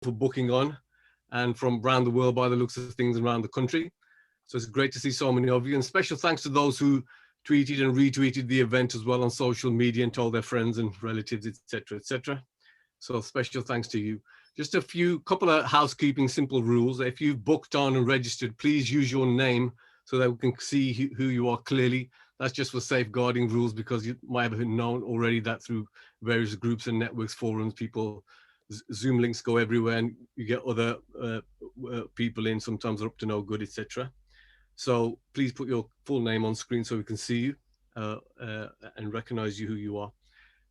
for booking on, and from around the world by the looks of things around the country. So it's great to see so many of you, and special thanks to those who tweeted and retweeted the event as well on social media and told their friends and relatives, etc., etc. So special thanks to you. Just couple of housekeeping simple rules. If you've booked on and registered, please use your name so that we can see who you are clearly. That's just for safeguarding rules, because you might have known already that through various groups and networks, forums, people, Zoom links go everywhere, and you get other people in, sometimes they're up to no good, etc. So please put your full name on screen so we can see you and recognize you who you are.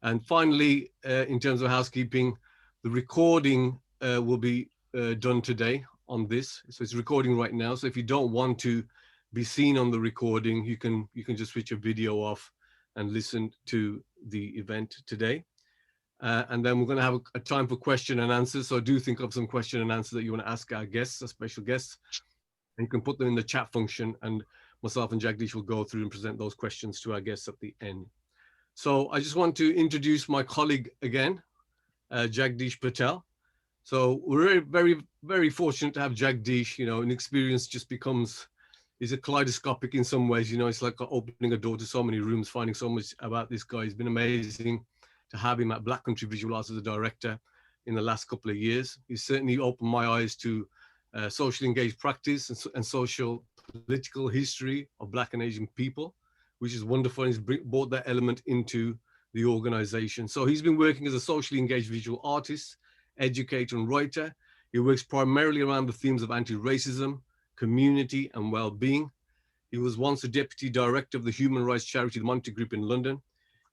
And finally, in terms of housekeeping, the recording will be done today on this. So it's recording right now. So if you don't want to be seen on the recording, you can just switch your video off and listen to the event today. And then we're going to have a time for question and answers. So do think of some question and answers that you want to ask our guests, our special guests. And you can put them in the chat function, and myself and Jagdish will go through and present those questions to our guests at the end. So I just want to introduce my colleague again, Jagdish Patel. So we're very, very fortunate to have Jagdish. You know, an experience just is a kaleidoscopic in some ways. You know, it's like opening a door to so many rooms, finding so much about this guy. It's been amazing to have him at Black Country Visual Arts as a director in the last couple of years. He's certainly opened my eyes to socially engaged practice and social political history of Black and Asian people, which is wonderful. And he's brought that element into the organization. So he's been working as a socially engaged visual artist, educator, and writer. He works primarily around the themes of anti-racism, community, and well-being. He was once the deputy director of the human rights charity, the Monty Group in London.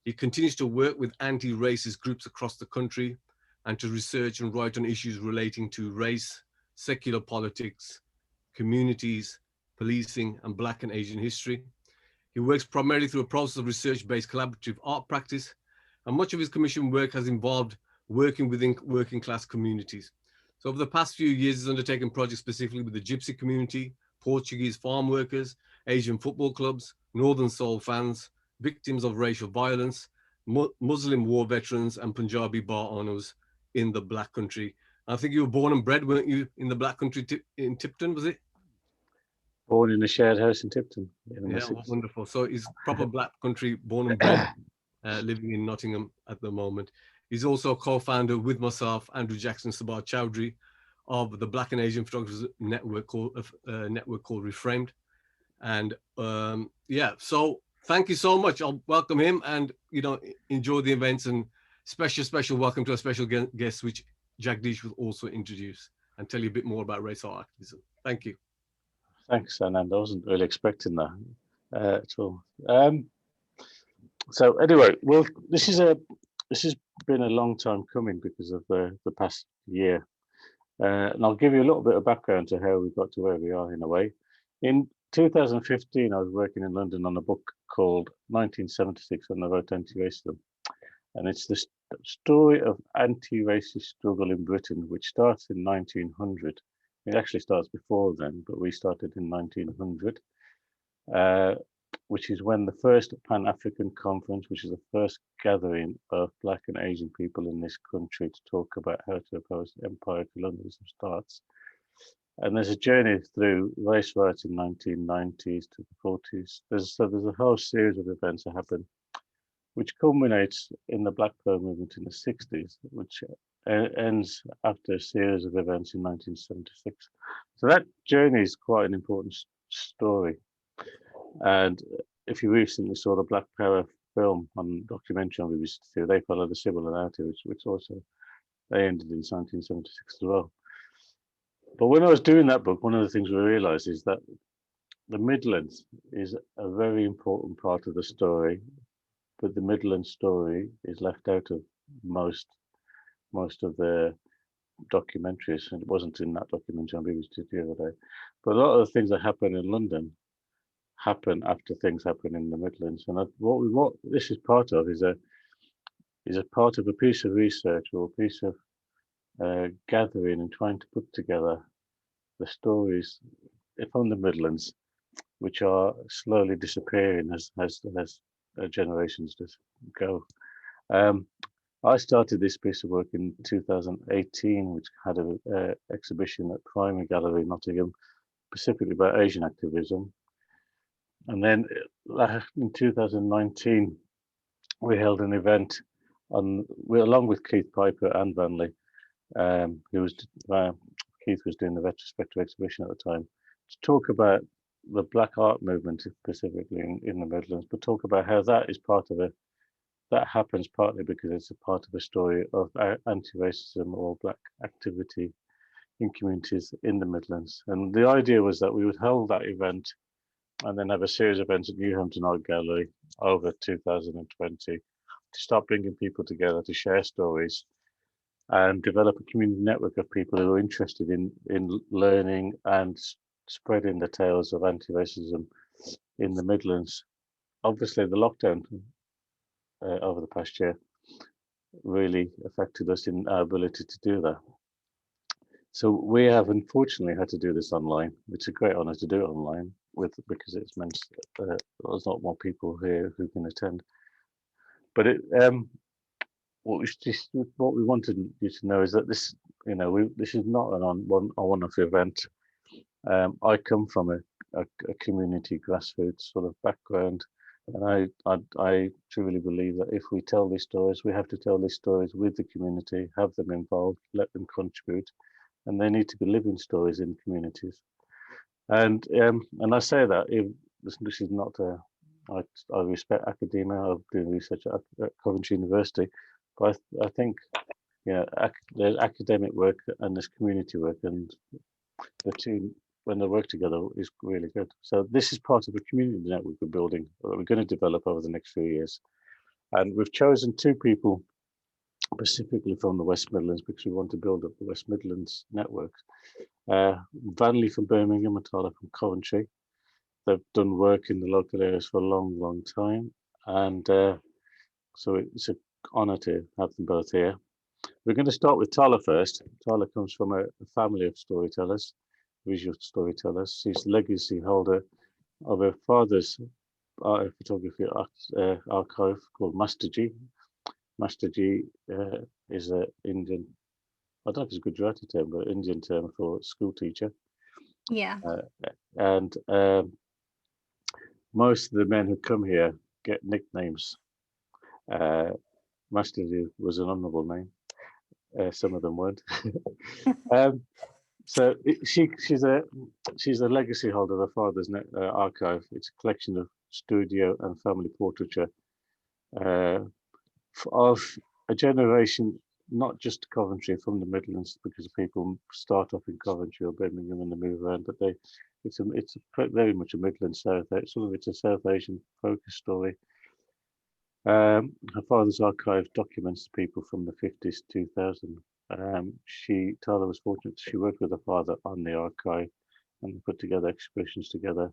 He continues to work with anti-racist groups across the country and to research and write on issues relating to race, secular politics, communities, policing, and Black and Asian history. He works primarily through a process of research-based collaborative art practice, and much of his commission work has involved working within working class communities. So over the past few years, he's undertaken projects specifically with the Gypsy community, Portuguese farm workers, Asian football clubs, Northern Soul fans, victims of racial violence, Muslim war veterans, and Punjabi bar owners in the Black Country. I think you were born and bred, weren't you, in the Black Country in Tipton, was it? Born in a shared house in Tipton. Yeah, wonderful. So he's proper Black Country, born and bred, living in Nottingham at the moment. He's also co-founder with myself, Andrew Jackson, Sabah Chowdhury, of the Black and Asian Photographers Network called ReFramed. And yeah, so thank you so much. I'll welcome him, and enjoy the events, and special welcome to a special guest, which Jagdish will also introduce and tell you a bit more about race art activism. Thank you. Thanks, Anand. I wasn't really expecting that at all. So anyway, well, this has been a long time coming because of the past year, and I'll give you a little bit of background to how we got to where we are in a way. In 2015, I was working in London on a book called 1976 on the Road to Anti-Racism, and it's the story of anti-racist struggle in Britain, which starts in 1900. It actually starts before then, but we started in 1900, which is when the first Pan-African Conference, which is the first gathering of Black and Asian people in this country to talk about how to oppose empire colonialism, starts. And there's a journey through race riots in 1990s to the 40s. There's a whole series of events that happen, which culminates in the Black Power movement in the 60s, which ends after a series of events in 1976. So that journey is quite an important story. And if you recently saw the Black Power film on documentary on BBC Two, they followed a similar narrative, which also they ended in 1976 as well. But when I was doing that book, one of the things we realized is that the Midlands is a very important part of the story, but the Midlands story is left out of most of the documentaries, and it wasn't in that documentary on BBC Two the other day. But a lot of the things that happen in London happen after things happen in the Midlands, and what this is part of is a part of a piece of research or a piece of gathering and trying to put together the stories from the Midlands, which are slowly disappearing as generations just go. I started this piece of work in 2018, which had an exhibition at Primary Gallery, Nottingham, specifically about Asian activism. And then in 2019, we held an event along with Keith Piper and Vanley, Keith was doing the retrospective exhibition at the time, to talk about the Black art movement specifically in the Midlands, but talk about how that is part of that happens partly because it's a part of a story of anti-racism or Black activity in communities in the Midlands. And the idea was that we would hold that event and then have a series of events at Newhampton Art Gallery over 2020 to start bringing people together to share stories and develop a community network of people who are interested in learning and spreading the tales of anti-racism in the Midlands. Obviously, the lockdown over the past year really affected us in our ability to do that. So we have unfortunately had to do this online. It's a great honour to do it online because it's meant there's not more people here who can attend. But what we wanted you to know is that this, this is not a one-off event. I come from a community grassroots sort of background, and I truly believe that if we tell these stories, we have to tell these stories with the community, have them involved, let them contribute, and they need to be living stories in communities. And I say that this is not I respect academia. I've been research at Coventry University, but I think there's academic work and there's community work, and the two, when they work together, is really good. So this is part of a community network we're building that we're going to develop over the next few years, and we've chosen two people specifically from the West Midlands because we want to build up the West Midlands network. Vanley from Birmingham and Tarla from Coventry. They've done work in the local areas for a long, long time, and so it's an honour to have them both here. We're going to start with Tarla first. Tarla comes from a family of storytellers, visual storytellers. She's the legacy holder of her father's photography archive called Masterji. Masterji is an Indian, I don't know if it's a Gujarati term, but Indian term for school teacher. Yeah. And most of the men who come here get nicknames. Masterji was an honourable name. Some of them weren't. So she's a legacy holder of her father's archive. It's a collection of studio and family portraiture of a generation, not just Coventry, from the Midlands, because people start off in Coventry or Birmingham and they move around, but it's very much a Midlands South. It's a South Asian focus story. Her father's archive documents people from the 50s, 2000. Tarla was fortunate. She worked with her father on the archive and put together exhibitions together.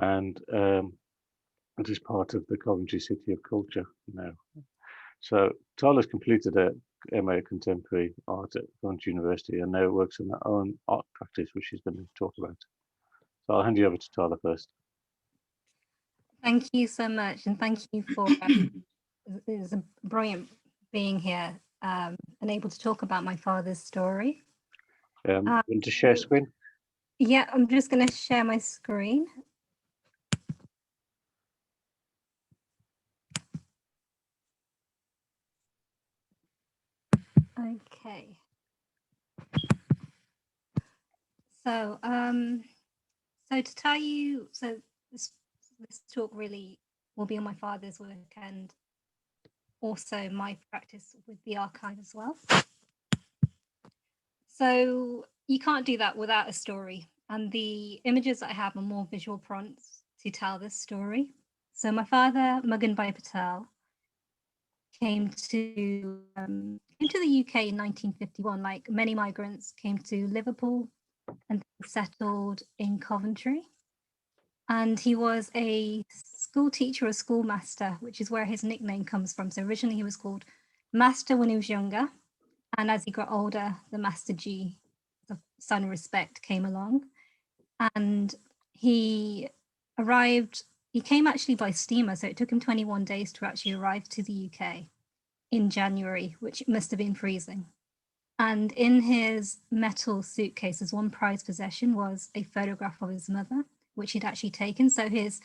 And it is part of the Coventry City of Culture now. So Tarla's completed a MA Contemporary Art at Coventry University and now works in her own art practice, which she's going to talk about. So I'll hand you over to Tarla first. Thank you so much, and thank you for it's a brilliant being here and able to talk about my father's story. Want to share screen? Yeah, I'm just going to share my screen. Okay. So, so to tell you, so this talk really will be on my father's work and also my practice with the archive as well. So you can't do that without a story. And the images that I have are more visual prompts to tell this story. So my father, Masterji Patel, came to the UK in 1951. Like many migrants, came to Liverpool and settled in Coventry. And he was a school teacher, a schoolmaster, which is where his nickname comes from. So originally he was called Master when he was younger. And as he got older, the Masterji, the sign of respect, came along. And he came actually by steamer. So it took him 21 days to actually arrive to the UK. in January, which must have been freezing. And in his metal suitcase, his one prized possession was a photograph of his mother, which he'd actually taken. So his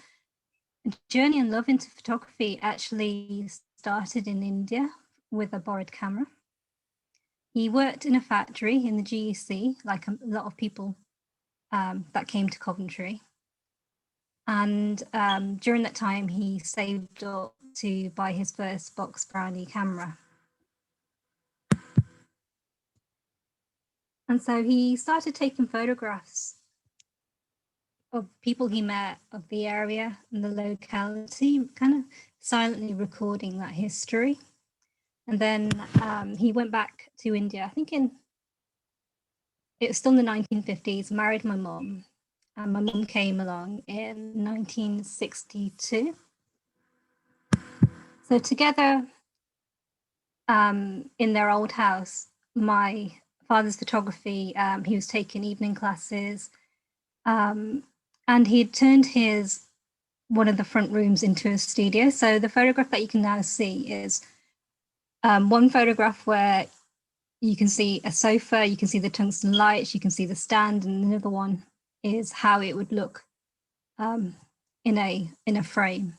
journey and love into photography actually started in India with a borrowed camera. He worked in a factory in the GEC, like a lot of people that came to Coventry. And during that time, he saved up to buy his first box brownie camera. And so he started taking photographs of people he met, of the area and the locality, kind of silently recording that history. And then he went back to India, I think it was still in the 1950s, married my mum. And my mum came along in 1962. So together in their old house, my father's photography, he was taking evening classes, and he'd turned one of the front rooms into a studio. So the photograph that you can now see is one photograph where you can see a sofa, you can see the tungsten lights, you can see the stand, and another one is how it would look in a frame.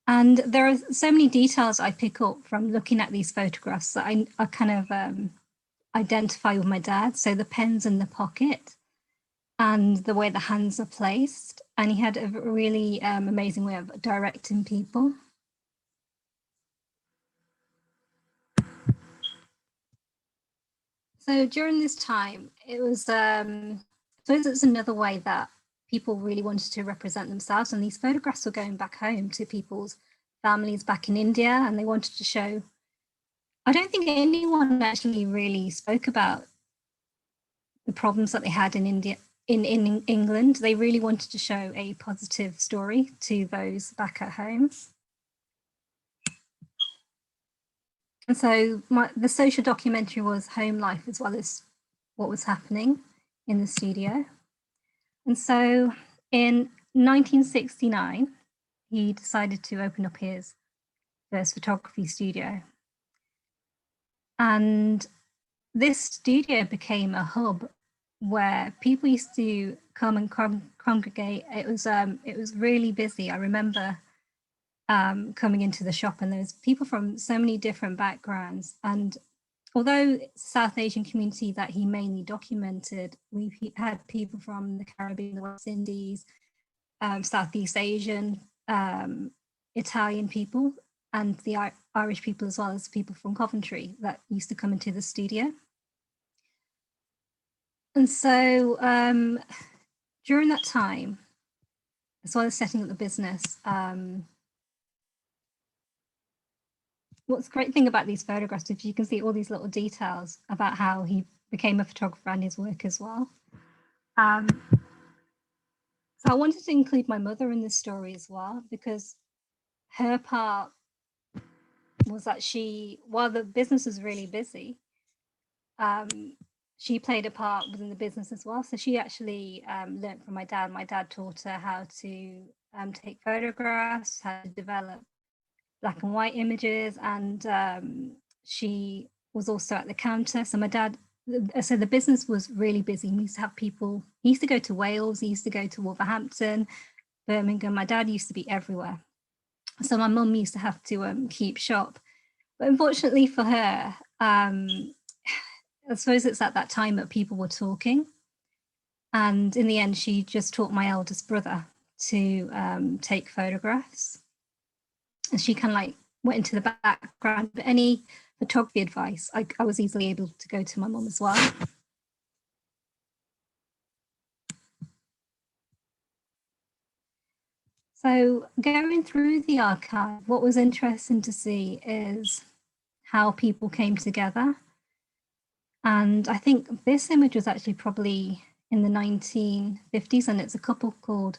And there are so many details I pick up from looking at these photographs that I kind of identify with my dad. So the pens in the pocket and the way the hands are placed. And he had a really amazing way of directing people. So during this time, it was, I suppose it's another way that people really wanted to represent themselves. And these photographs were going back home to people's families back in India, and they wanted to show, I don't think anyone actually really spoke about the problems that they had in India, in England. They really wanted to show a positive story to those back at home. And so the social documentary was home life as well as what was happening in the studio. And so in 1969, he decided to open up his first photography studio. And this studio became a hub where people used to come and congregate. It was really busy. I remember coming into the shop, and there was people from so many different backgrounds. And although South Asian community that he mainly documented, we had people from the Caribbean, the West Indies, Southeast Asian, Italian people, and the Irish people, as well as people from Coventry that used to come into the studio. And so during that time, as well as setting up the business, what's the great thing about these photographs, if you can see all these little details about how he became a photographer and his work as well. So I wanted to include my mother in this story as well, because her part was that while the business was really busy, she played a part within the business as well. So she actually learned from my dad. My dad taught her how to take photographs, how to develop black and white images, and she was also at the counter. So my dad, so the business was really busy. We used to have people, he used to go to Wales, he used to go to Wolverhampton, Birmingham. My dad used to be everywhere. So my mum used to have to keep shop. But unfortunately for her, I suppose it's at that time that people were talking. And in the end, she just taught my eldest brother to take photographs. And she kind of like went into the background. But any photography advice, I was easily able to go to my mum as well. So going through the archive, what was interesting to see is how people came together. And I think this image was actually probably in the 1950s, and it's a couple called,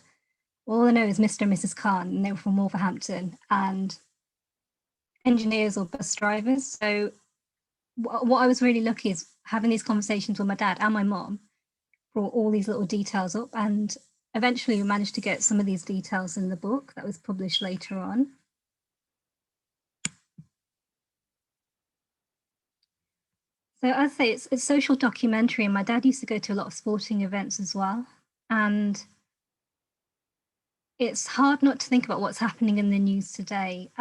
all I know is Mr. and Mrs. Khan, and they were from Wolverhampton, and engineers or bus drivers. So what I was really lucky is having these conversations with my dad and my mom brought all these little details up, and eventually we managed to get some of these details in the book that was published later on. So as I say, it's social documentary, and my dad used to go to a lot of sporting events as well. And it's hard not to think about what's happening in the news today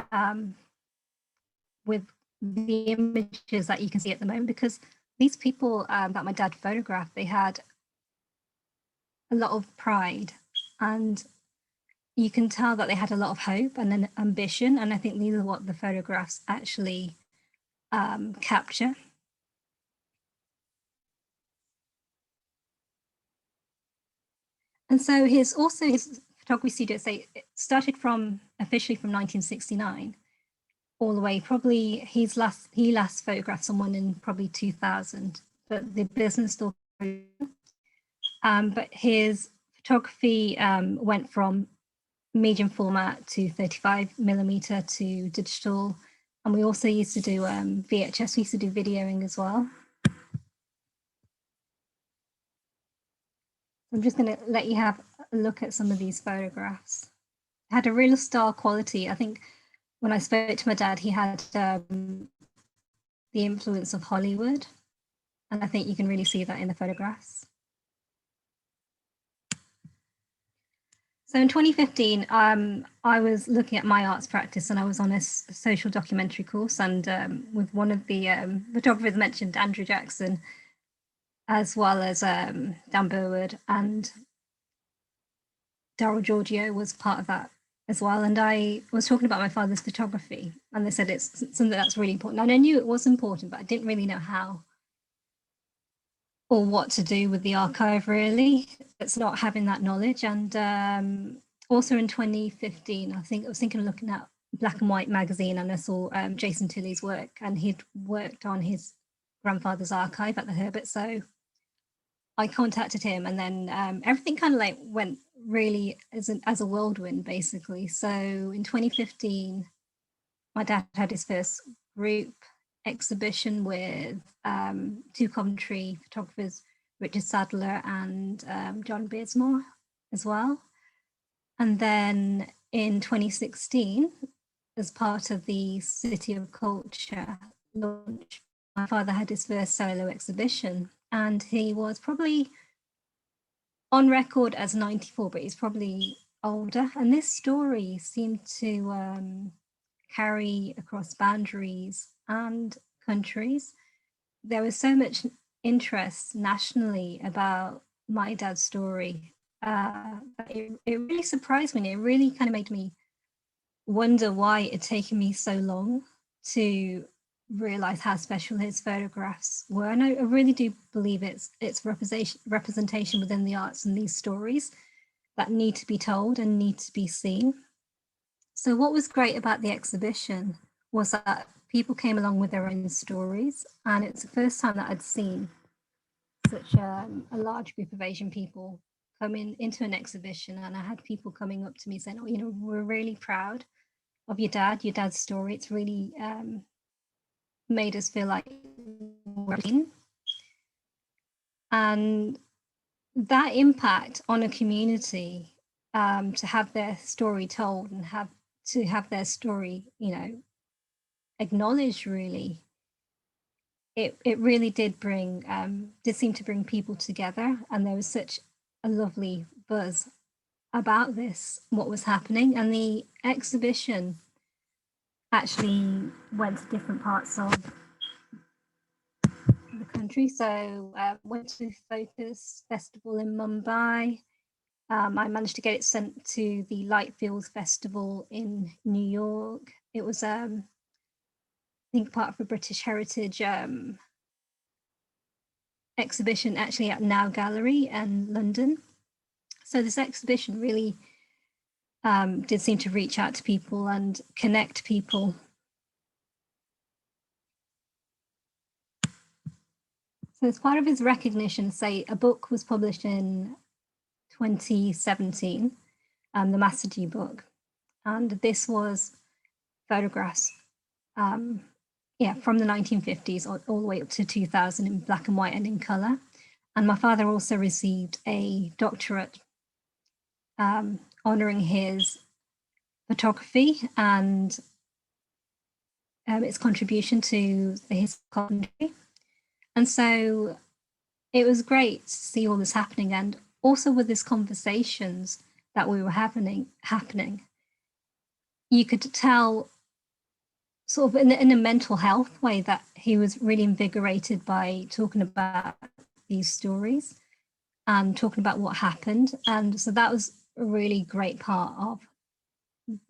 with the images that you can see at the moment, because these people that my dad photographed, they had a lot of pride, and you can tell that they had a lot of hope and an ambition. And I think these are what the photographs actually capture. And so his photography studio, say, it started officially from 1969 all the way. Probably he last photographed someone in probably 2000, but the business still. But his photography went from medium format to 35mm to digital, and we also used to do VHS. We used to do videoing as well. I'm just going to let you have a look at some of these photographs. It had a real star quality. I think when I spoke to my dad, he had the influence of Hollywood, and I think you can really see that in the photographs. So in 2015, I was looking at my arts practice, and I was on a social documentary course, and with one of the photographers mentioned, Andrew Jackson, as well as Dan Burwood, and Daryl Giorgio was part of that as well. And I was talking about my father's photography, and they said it's something that's really important. And I knew it was important, but I didn't really know how or what to do with the archive, really. It's not having that knowledge. And also in 2015, I was thinking of looking at Black and White magazine, and I saw Jason Tilley's work, and he'd worked on his grandfather's archive at the Herbert. So I contacted him, and then everything kind of like went really as a whirlwind, basically. So in 2015, my dad had his first group exhibition with two Coventry photographers, Richard Sadler and John Beardsmore as well. And then in 2016, as part of the City of Culture launch, my father had his first solo exhibition, and he was probably on record as 94, but he's probably older. And this story seemed to carry across boundaries and countries. There was so much interest nationally about my dad's story. It really surprised me. It really kind of made me wonder why it had taken me so long to realize how special his photographs were. And I really do believe it's representation within the arts and these stories that need to be told and need to be seen. So what was great about the exhibition was that people came along with their own stories, and it's the first time that I'd seen such a large group of Asian people coming into an exhibition. And I had people coming up to me saying, oh, we're really proud of your dad's story. It's really made us feel like we're in. And that impact on a community, to have their story told and to have their story, acknowledged, really, it really did seem to bring people together. And there was such a lovely buzz about this, what was happening. And the exhibition actually went to different parts of the country. So went to Focus Festival in Mumbai. I managed to get it sent to the Lightfields Festival in New York. It was, I think, part of a British Heritage exhibition, actually at Now Gallery in London. So this exhibition really did seem to reach out to people and connect people. So as part of his recognition, say, a book was published in 2017, the Masterji book, and this was photographs, from the 1950s all the way up to 2000 in black and white and in color. And my father also received a doctorate honoring his photography and its contribution to the history of Coventry. And so it was great to see all this happening, and also with these conversations that we were happening, you could tell sort of in a mental health way that he was really invigorated by talking about these stories and talking about what happened. And so that was a really great part of,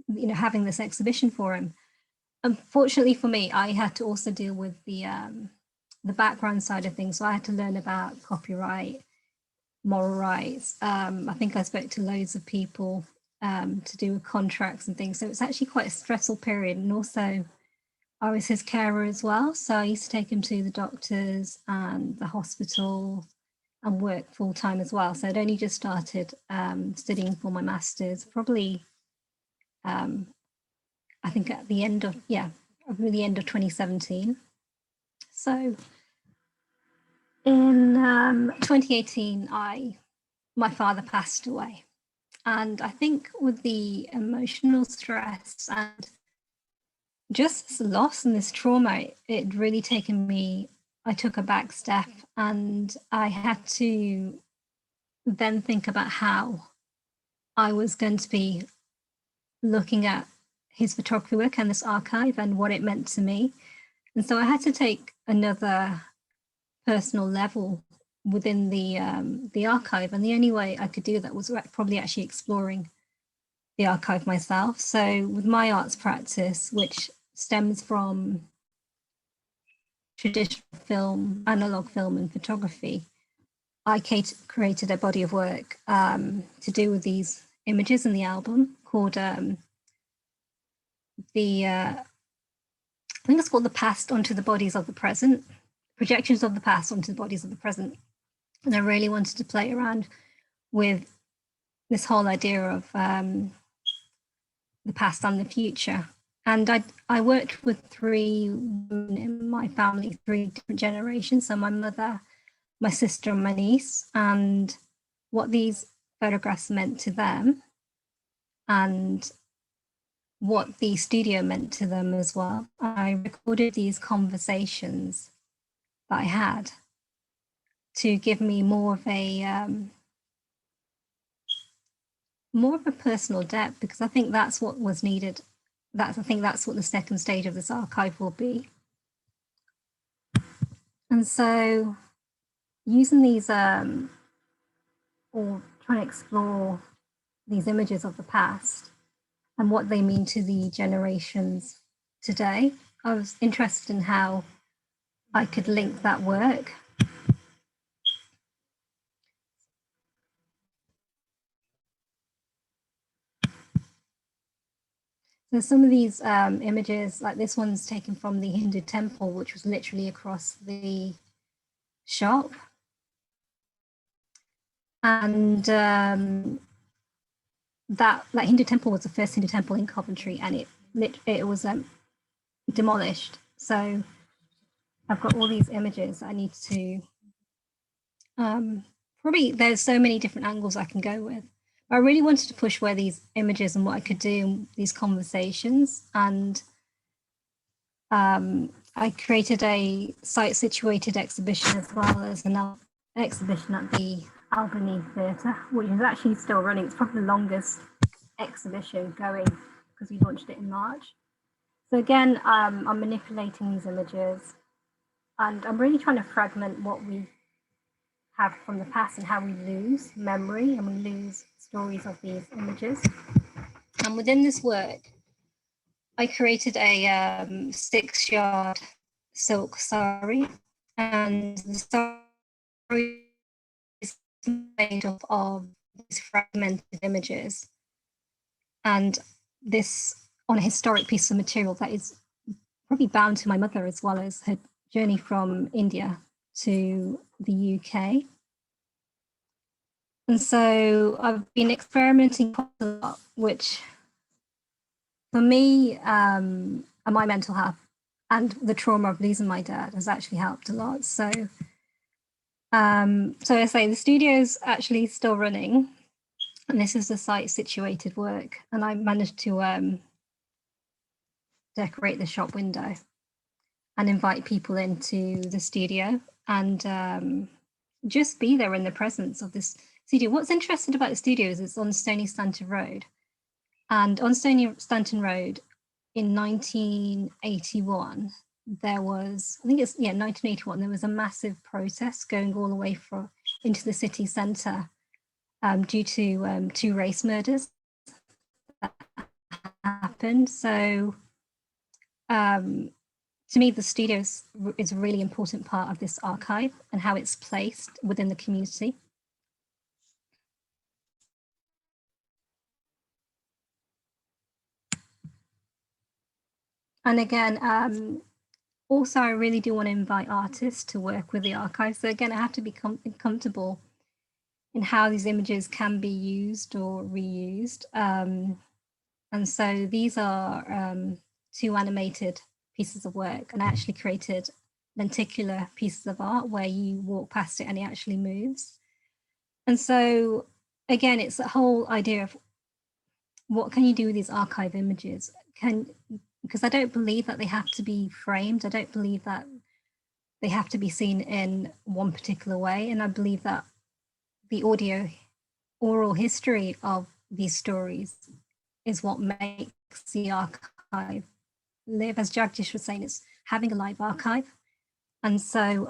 you know, having this exhibition for him. Unfortunately for me, I had to also deal with the background side of things. So I had to learn about copyright, moral rights. I think I spoke to loads of people to do with contracts and things. So it's actually quite a stressful period. And also I was his carer as well. So I used to take him to the doctors and the hospital and work full time as well. So I'd only just started studying for my master's, probably, I think at the end of, the end of 2017. So in 2018, my father passed away. And I think with the emotional stress and just this loss and this trauma, it really taken me, I took a back step, and I had to then think about how I was going to be looking at his photography work and this archive and what it meant to me. And so I had to take another personal level within the archive. And the only way I could do that was probably actually exploring the archive myself. So with my arts practice, which stems from traditional film, analog film and photography, I created a body of work to do with these images in the album called I think it's called The Past Onto the Bodies of the Present, Projections of the Past onto the Bodies of the Present. And I really wanted to play around with this whole idea of the past and the future. And I worked with 3 women in my family, 3 different generations. So my mother, my sister and my niece, and what these photographs meant to them and what the studio meant to them as well. I recorded these conversations that I had to give me more of a personal depth, because I think that's what was needed. I think that's what the second stage of this archive will be. And so using these or trying to explore these images of the past and what they mean to the generations today, I was interested in how I could link that work. So some of these images, like this one's taken from the Hindu temple, which was literally across the shop. And that Hindu temple was the first Hindu temple in Coventry, and it was demolished. So I've got all these images I need to, probably there's so many different angles I can go with. I really wanted to push where these images and what I could do in these conversations. And I created a site situated exhibition as well as an exhibition at the Albany Theatre, which is actually still running. It's probably the longest exhibition going because we launched it in March. So again, I'm manipulating these images, and I'm really trying to fragment what we have from the past and how we lose memory and we lose stories of these images. And within this work, I created a 6-yard silk sari, and the sari is made up of these fragmented images, and this on a historic piece of material that is probably bound to my mother as well as her journey from India to the UK. And so I've been experimenting quite a lot, which for me and my mental health and the trauma of losing my dad has actually helped a lot. So, so I say the studio is actually still running, and this is the site situated work. And I managed to decorate the shop window and invite people into the studio. and just be there in the presence of this studio. What's interesting about the studio is it's on Stony Stanton Road. And on Stony Stanton Road in 1981, there was, I think it's, yeah, 1981, there was a massive protest going all the way into the city centre due to 2 race murders that happened. So to me, the studio is a really important part of this archive and how it's placed within the community. And again, also, I really do want to invite artists to work with the archive. So again, I have to be comfortable in how these images can be used or reused. And so these are 2 animated pieces of work, and I actually created lenticular pieces of art where you walk past it and it actually moves. And so again, it's the whole idea of what can you do with these archive images? Because I don't believe that they have to be framed. I don't believe that they have to be seen in one particular way. And I believe that the oral history of these stories is what makes the archive live. As Jagdish was saying, it's having a live archive. And so,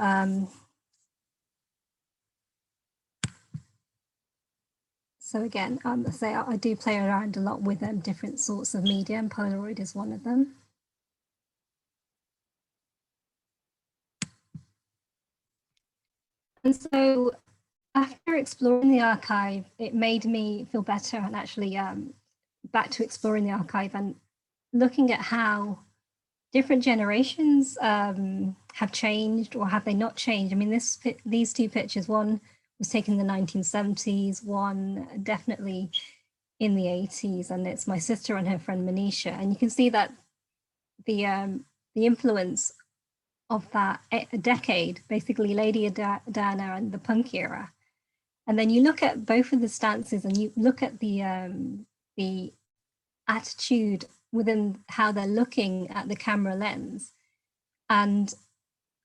again, I do play around a lot with different sorts of media, and Polaroid is one of them. And so after exploring the archive, it made me feel better and actually back to exploring the archive and looking at how different generations have changed, or have they not changed. I mean, these 2 pictures, one was taken in the 1970s, one definitely in the 80s, and it's my sister and her friend Manisha. And you can see that the influence of that decade, basically Lady Diana and the punk era. And then you look at both of the stances and you look at the attitude within how they're looking at the camera lens. And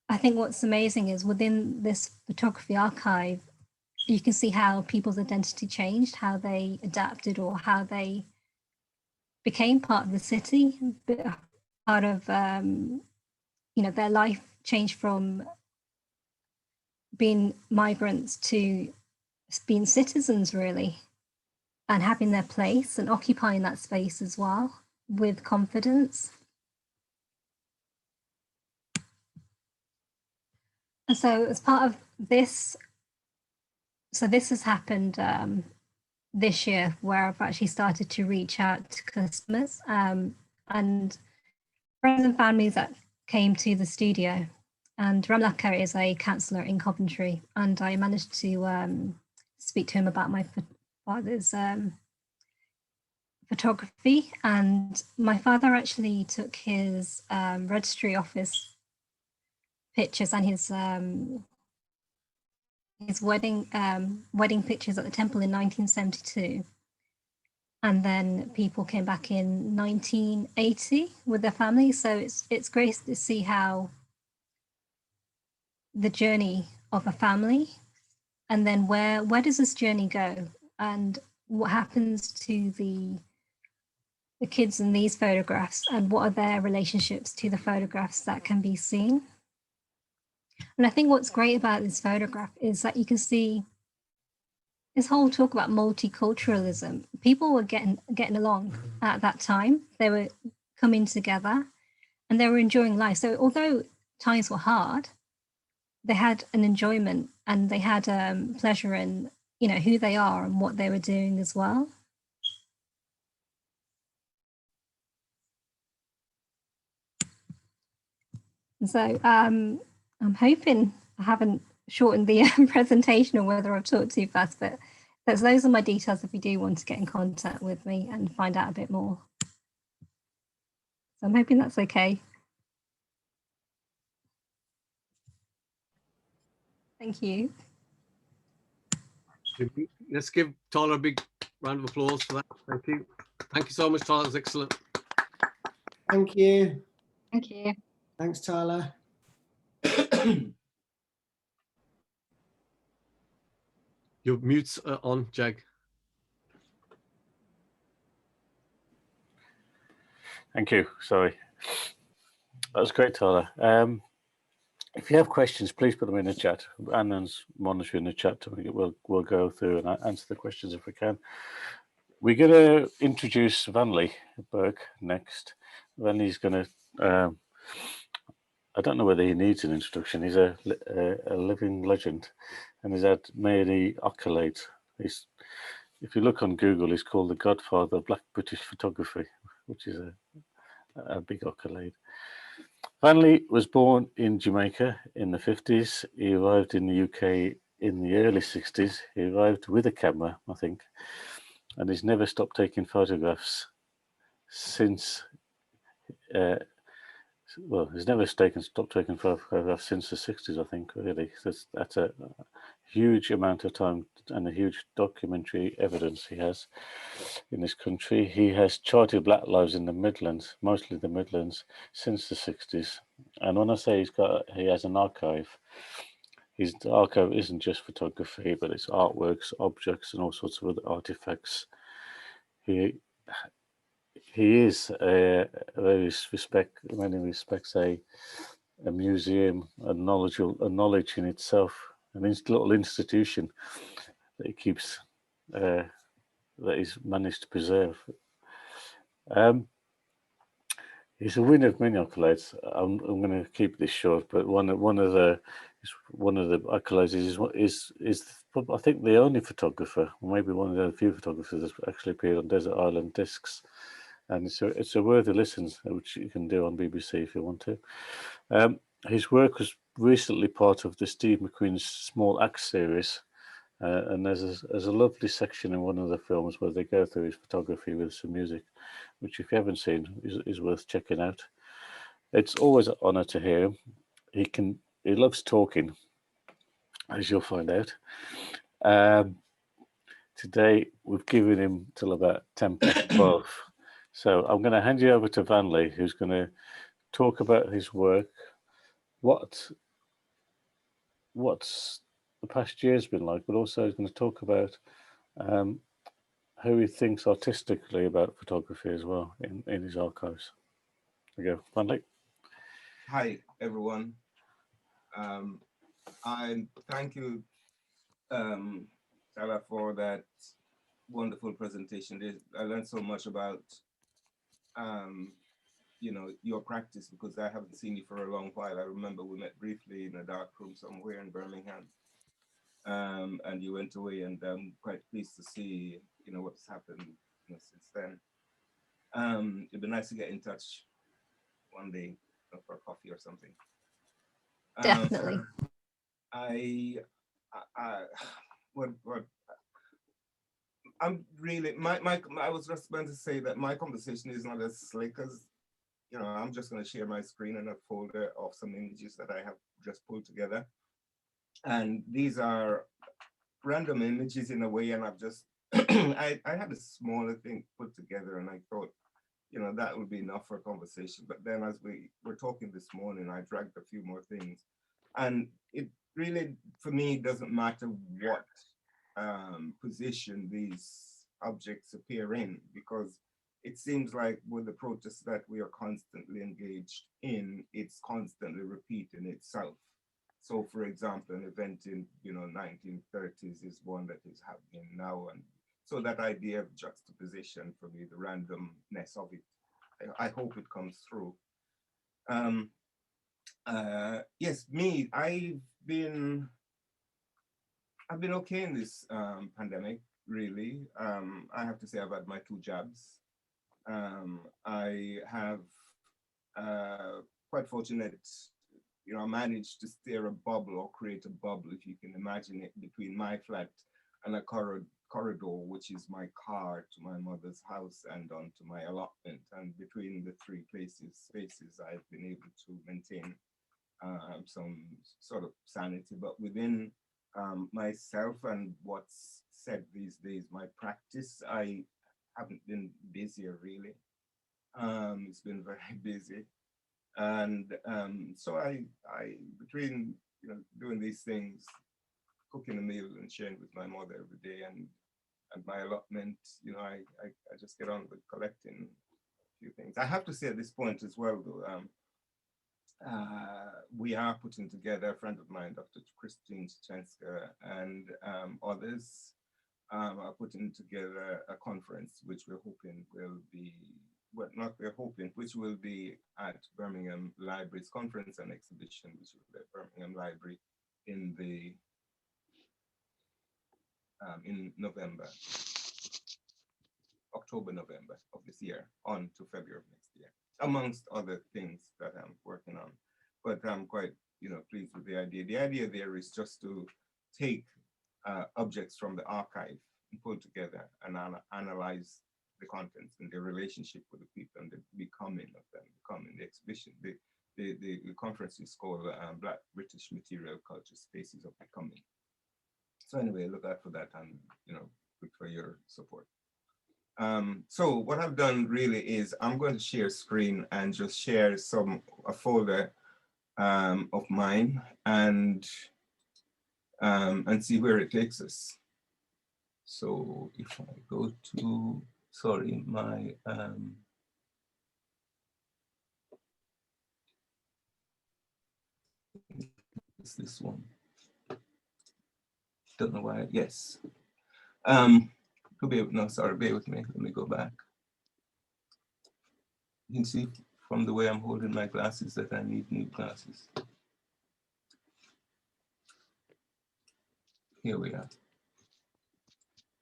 I think what's amazing is within this photography archive, you can see how people's identity changed, how they adapted, or how they became part of the city, part of, their life changed from being migrants to being citizens, really, and having their place and occupying that space as well with confidence. And so as part of this, so this has happened this year, where I've actually started to reach out to customers and friends and families that came to the studio. And Ramlaka is a counsellor in Coventry, and I managed to speak to him about my father's photography. And my father actually took his registry office pictures and his wedding pictures at the temple in 1972. And then people came back in 1980 with their family. So it's great to see how the journey of a family, and then where does this journey go, and what happens to the kids in these photographs, and what are their relationships to the photographs that can be seen. And I think what's great about this photograph is that you can see this whole talk about multiculturalism. People were getting along at that time. They were coming together and they were enjoying life. So although times were hard, they had an enjoyment and they had pleasure in, who they are and what they were doing as well. And so I'm hoping I haven't shortened the presentation, or whether I've talked too fast, but those are my details if you do want to get in contact with me and find out a bit more. So I'm hoping that's okay. Thank you. Let's give Tarla a big round of applause for that. Thank you. Thank you so much, Tarla. That's excellent. Thank you. Thank you. Thanks, Tarla. Your mute's on, Jag. Thank you. Sorry. That was great, Tarla. If you have questions, please put them in the chat. Anna's monitoring the chat. We'll go through and answer the questions if we can. We're going to introduce Vanley Burke next. Vanley's going to, I don't know whether he needs an introduction. He's a living legend and he's had many accolades. If you look on Google, he's called the godfather of Black British photography, which is a big accolade. Vanley was born in Jamaica in the 50s. He arrived in the UK in the early 60s. He arrived with a camera, I think, and he's never stopped taking photographs since. Well, he's never stopped taking photographs since the 60s, I think, really. That's a huge amount of time and a huge documentary evidence he has in this country. He has charted Black lives in the Midlands, mostly the Midlands, since the 60s. And when I say he has an archive, his archive isn't just photography, but it's artworks, objects, and all sorts of other artifacts. He is in many respects, a museum, a knowledge in itself, a little institution that he keeps, that he's managed to preserve. He's a winner of many accolades. I'm going to keep this short, but one of the accolades is I think the only photographer, or maybe one of the few photographers that's actually appeared on Desert Island Discs. And it's a worthy listen, which you can do on BBC if you want to. His work was recently part of the Steve McQueen's Small Acts series, and there's a lovely section in one of the films where they go through his photography with some music, which if you haven't seen is worth checking out. It's always an honour to hear him. He loves talking, as you'll find out. Today we've given him till about 10:12. So I'm going to hand you over to Vanley, who's going to talk about his work, what's the past year's been like, but also he's going to talk about who he thinks artistically about photography as well in his archives. There you go, Vanley. Hi, everyone. I thank you, Tarla, for that wonderful presentation. I learned so much about your practice, because I haven't seen you for a long while. I remember we met briefly in a dark room somewhere in Birmingham, and you went away, and I'm quite pleased to see what's happened since then. It'd be nice to get in touch one day for coffee or something. Definitely. I'm really I was just going to say that my conversation is not as slick as I'm just going to share my screen and a folder of some images that I have just pulled together, and these are random images in a way, and I've just I had a smaller thing put together, and I thought that would be enough for a conversation. But then as we were talking this morning, I dragged a few more things, and it really, for me, doesn't matter what position these objects appear in, because it seems like with the protests that we are constantly engaged in, it's constantly repeating itself. So, for example, an event in 1930s is one that is happening now, and so that idea of juxtaposition, for me, the randomness of it, I hope it comes through. Yes, me, I've been okay in this pandemic, really. I have to say I've had my 2 jabs. I have quite fortunate, I managed to steer a bubble, or create a bubble, if you can imagine it, between my flat and a corridor, which is my car to my mother's house and onto my allotment. And between the 3 spaces, I've been able to maintain some sort of sanity. But within myself and what's said these days, my practice, I haven't been busier, really. It's been very busy. And so I between doing these things, cooking a meal and sharing with my mother every day, and my allotment, you know, I just get on with collecting a few things. I have to say at this point as well, though, we are putting together, a friend of mine, Dr. Christine Chichenska, and others are putting together a conference, which we're hoping will be, well, not we're hoping, which will be at Birmingham Library's conference and exhibition, which will be at Birmingham Library in the in November, October, November of this year, on to February of next year, amongst other things that I'm working on. But I'm quite, you know, pleased with the idea. The idea there is just to take objects from the archive and pull together and analyze the contents and their relationship with the people and the becoming of them, becoming the exhibition. The conference is called Black British Material Culture Spaces of Becoming. So anyway, look out for that, and, you know, look for your support. So what I've done really is I'm going to share screen and just share a folder of mine and see where it takes us. So if I go to, sorry, my it's this one. Don't know why. Yes. Could be, no, sorry, bear with me. Let me go back. You can see from the way I'm holding my glasses that I need new glasses. Here we are.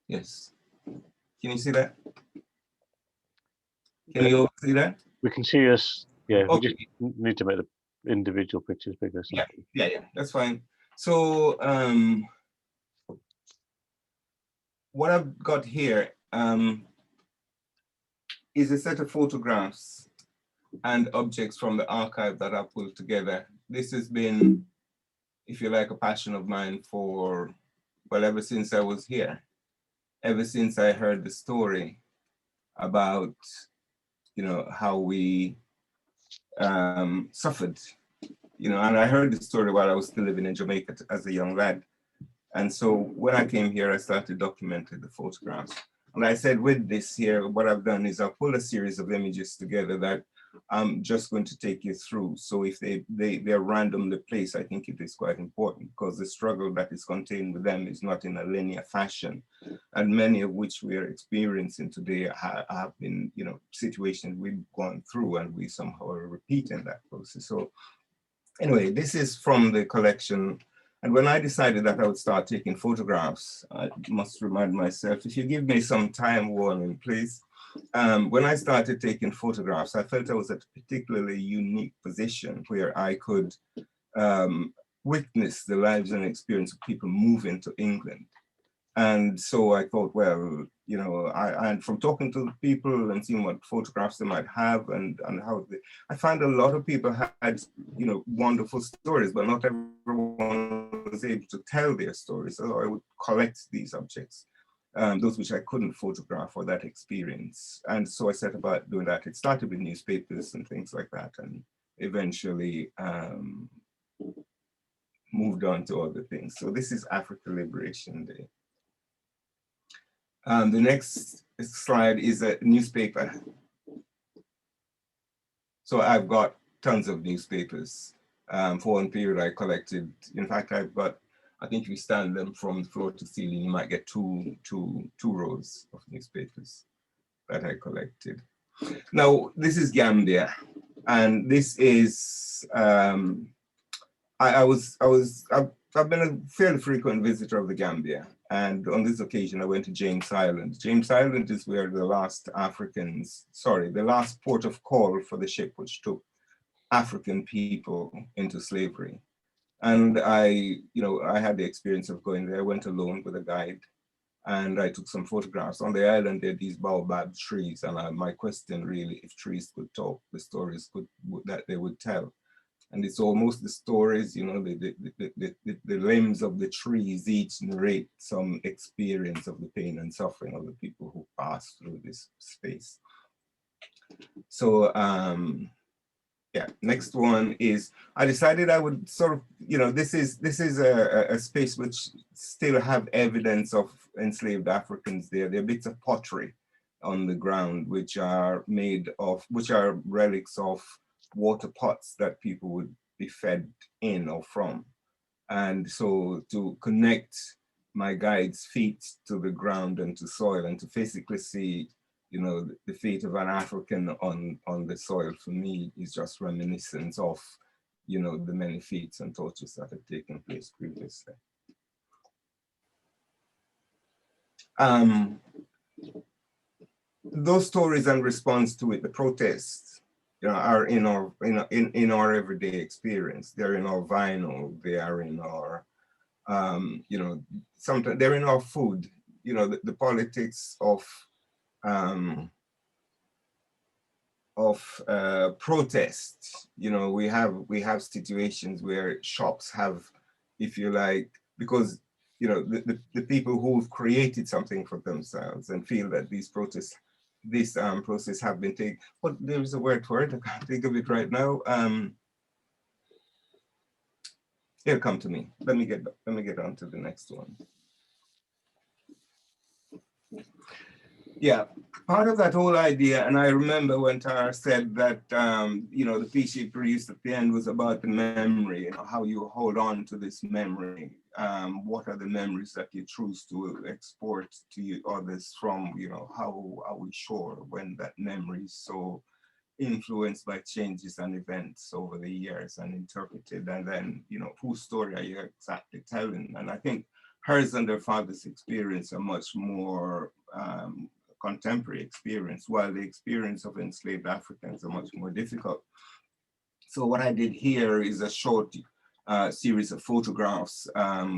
Yes. Can you see that? Can you all see that? We can see us. Yeah, Okay. we just need to make the individual pictures bigger. Yeah, that's fine. So what I've got here is a set of photographs and objects from the archive that I pulled together. This has been, if you like, a passion of mine for, well, ever since I was here, ever since I heard the story about, you know, how we suffered, you know, and I heard the story while I was still living in Jamaica as a young lad. And so when I came here, I started documenting the photographs. And I said, with this here, what I've done is I've pulled a series of images together that I'm just going to take you through. So if they're randomly placed, I think it is quite important, because the struggle that is contained with them is not in a linear fashion. And many of which we are experiencing today have been, you know, situations we've gone through, and we somehow are repeating that process. So anyway, this is from the collection. And when I decided that I would start taking photographs, I must remind myself, if you give me some time warning, please. When I started taking photographs, I felt I was at a particularly unique position where I could witness the lives and experience of people moving to England. And so I thought, well, you know, and from talking to people and seeing what photographs they might have and how I find a lot of people had, you know, wonderful stories, but not everyone was able to tell their stories. So I would collect these objects, those which I couldn't photograph or that experience. And so I set about doing that. It started with newspapers and things like that, and eventually moved on to other things. So this is Africa Liberation Day. The next slide is a newspaper. So I've got tons of newspapers. For one period I collected, in fact, I've got, I think if you stand them from floor to ceiling, you might get two rows of newspapers that I collected. Now, this is Gambia, and this is, I've been a fairly frequent visitor of the Gambia. And on this occasion, I went to James Island. James Island is where the last the last port of call for the ship which took African people into slavery. And I had the experience of going there. I went alone with a guide, and I took some photographs. On the island, there are these baobab trees, and my question really, if trees could talk, the stories that they would tell. And it's almost the stories, you know, the limbs of the trees each narrate some experience of the pain and suffering of the people who pass through this space. So, Yeah, next one is, I decided I would sort of, this is a space which still have evidence of enslaved Africans there. There are bits of pottery on the ground, which are relics of water pots that people would be fed in or from. And so to connect my guide's feet to the ground and to soil, and to physically see, the feet of an African on the soil, for me is just reminiscence of, the many feats and tortures that have taken place previously. Those stories and response to it, the protests, are in our everyday experience. They're in our vinyl. They are in our, sometimes they're in our food. The politics of protest. We have situations where shops have, if you like, because the people who've created something for themselves and feel that these protests, this process have been taken. But there's a word for it. I can't think of it right now. It'll come to me. Let me get on to the next one. Yeah, part of that whole idea, and I remember when Tara said that, the piece she produced at the end was about the memory, how you hold on to this memory. What are the memories that you choose to export to others from, how are we sure when that memory is so influenced by changes and events over the years and interpreted, and then, whose story are you exactly telling? And I think hers and her father's experience are much more contemporary experience, while the experience of enslaved Africans are much more difficult. So what I did here is a short series of photographs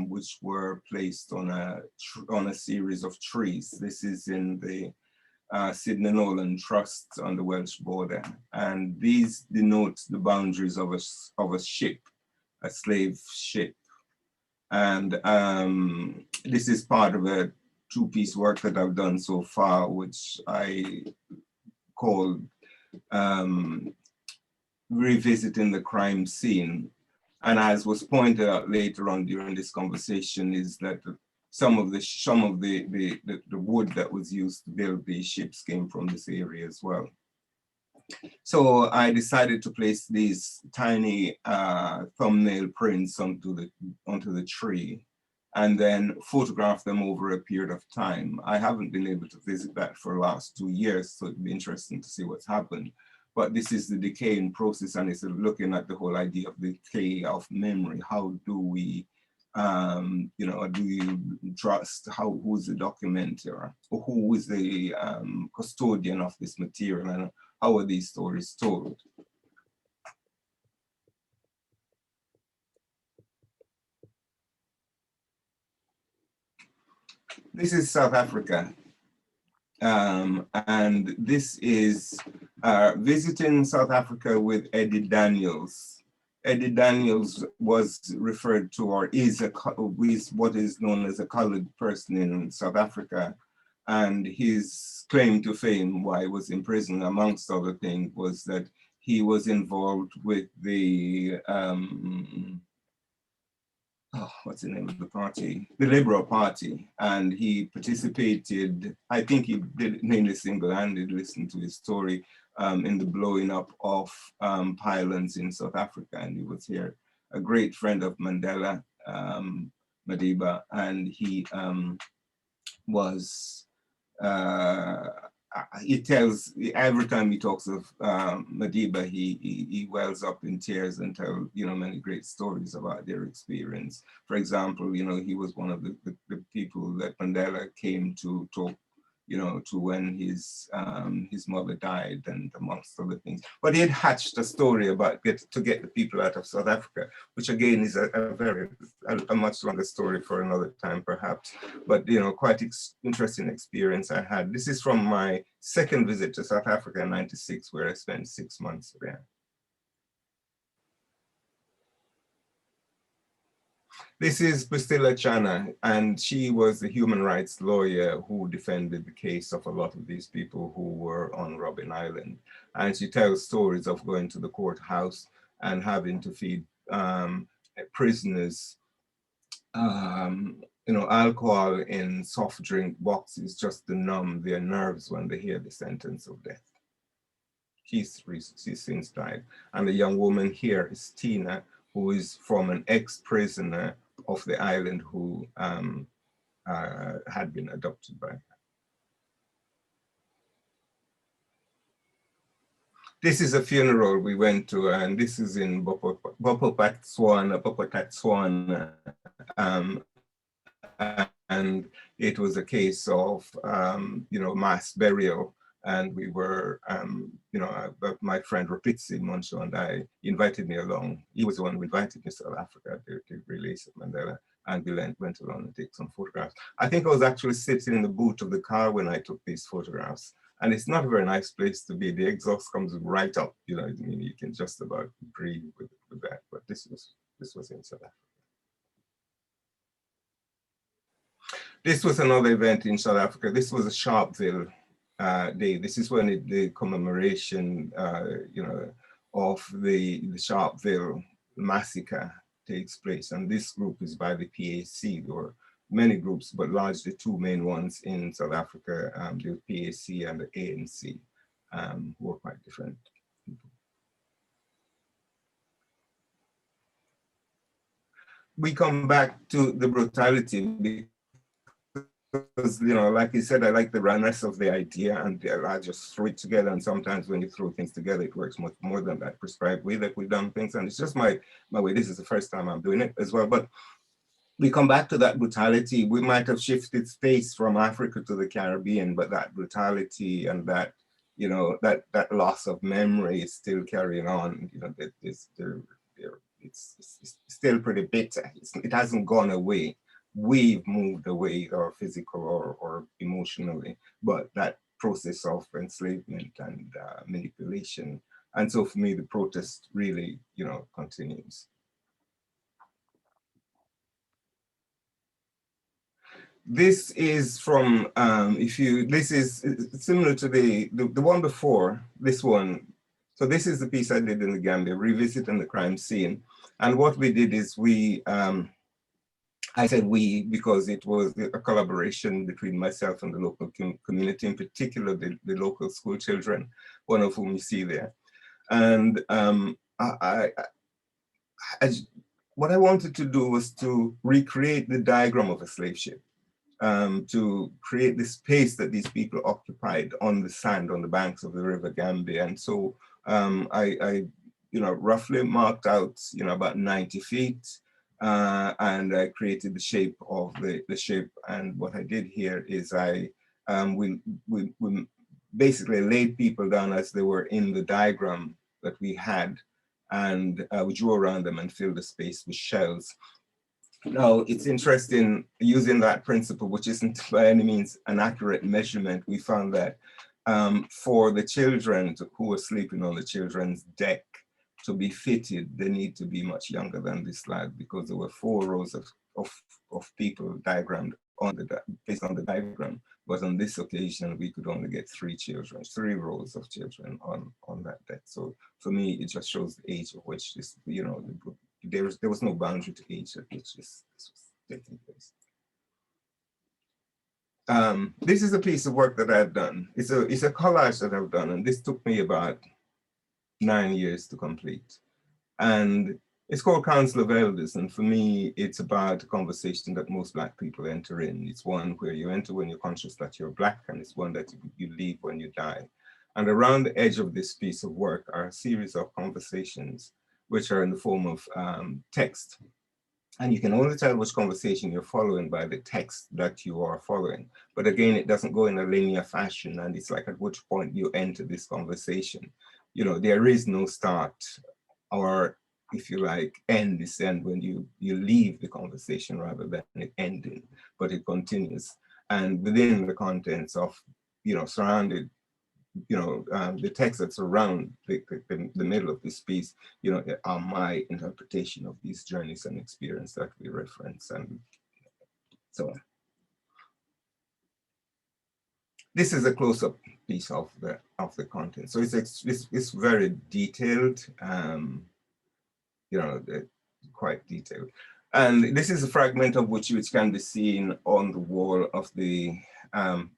which were placed on a series of trees. This is in the Sydney Nolan Trust on the Welsh border, and these denote the boundaries of a ship, a slave ship. And this is part of a two-piece work that I've done so far, which I called Revisiting the Crime Scene. And as was pointed out later on during this conversation, is that some of the wood that was used to build these ships came from this area as well. So I decided to place these tiny thumbnail prints onto the tree, and then photograph them over a period of time. I haven't been able to visit that for the last 2 years, so it'd be interesting to see what's happened. But this is the decaying process, and it's looking at the whole idea of the decay of memory. How do we, do you trust, who's the documenter, or who is the custodian of this material, and how are these stories told? This is South Africa. And this is visiting South Africa with Eddie Daniels. Eddie Daniels was referred to, or is what is known as a colored person in South Africa. And his claim to fame, why he was in prison, amongst other things, was that he was involved with the, what's the name of the party? The Liberal Party. And he participated, I think he did it mainly single-handed, listen to his story, in the blowing up of pylons in South Africa. And he was here, a great friend of Mandela, Madiba, and he was, he tells, every time he talks of Madiba, he wells up in tears and tell, many great stories about their experience. For example, he was one of the people that Mandela came to talk, to when his mother died, and amongst other things. But he had hatched a story about to get the people out of South Africa, which again is a much longer story for another time, perhaps. But quite interesting experience I had. This is from my second visit to South Africa in '96, where I spent 6 months there. This is Priscilla Chana, and she was a human rights lawyer who defended the case of a lot of these people who were on Robben Island. And she tells stories of going to the courthouse and having to feed prisoners alcohol in soft drink boxes just to numb their nerves when they hear the sentence of death. She's since died. And the young woman here is Tina, who is from an ex-prisoner of the island who had been adopted by her. This is a funeral we went to, and this is in Bopotatswana, and it was a case of, mass burial. And we were, my friend Rapitsi Moncho and I invited me along. He was the one who invited me to South Africa to release Mandela, and we went along and take some photographs. I think I was actually sitting in the boot of the car when I took these photographs. And it's not a very nice place to be. The exhaust comes right up, you can just about breathe with that. But this was in South Africa. This was another event in South Africa. This was a Sharpeville day. This is when the commemoration, of the Sharpeville massacre takes place. And this group is by the PAC. There were many groups, but largely two main ones in South Africa, the PAC and the ANC, who were quite different people. We come back to the brutality because, like you said, I like the runners of the idea, and I just throw it together. And sometimes when you throw things together, it works much more than that prescribed way that we've done things. And it's just my way. This is the first time I'm doing it as well. But we come back to that brutality. We might have shifted space from Africa to the Caribbean, but that brutality and that, that loss of memory is still carrying on. It's still pretty bitter. It hasn't gone away. We've moved away, or physical or emotionally, but that process of enslavement and manipulation. And so for me, the protest really, continues. This is from, this is similar to the one before this one. So this is the piece I did in the Gambia, revisiting the crime scene. And what we did is I said we, because it was a collaboration between myself and the local community, in particular the local school children, one of whom you see there. And what I wanted to do was to recreate the diagram of a slave ship, to create the space that these people occupied on the sand, on the banks of the River Gambia. And so I roughly marked out, about 90 feet. And I created the shape of the ship. And what I did here is we basically laid people down as they were in the diagram that we had, and we drew around them and filled the space with shells. Now, it's interesting, using that principle, which isn't by any means an accurate measurement, we found that for the children who were sleeping on the children's deck, to be fitted, they need to be much younger than this lad, because there were 4 rows of people diagrammed based on the diagram. But on this occasion, we could only get 3 rows of children on that deck. So for me, it just shows the age of which this, there was no boundary to age at which this was taking place. This is a piece of work that I've done. It's a collage that I've done, and this took me about 9 years to complete. And it's called Council of Elders. And for me, it's about a conversation that most Black people enter in. It's one where you enter when you're conscious that you're Black, and it's one that you leave when you die. And around the edge of this piece of work are a series of conversations, which are in the form of text. And you can only tell which conversation you're following by the text that you are following. But again, it doesn't go in a linear fashion. And it's like at which point you enter this conversation. There is no start, or if you like, end is end when you leave the conversation rather than it ending, but it continues. And within the contents of, surrounded the text that's around the middle of this piece, are my interpretation of these journeys and experience that we reference, and so on. This is a close-up piece of the content, so it's very detailed, quite detailed. And this is a fragment of which can be seen on the wall of the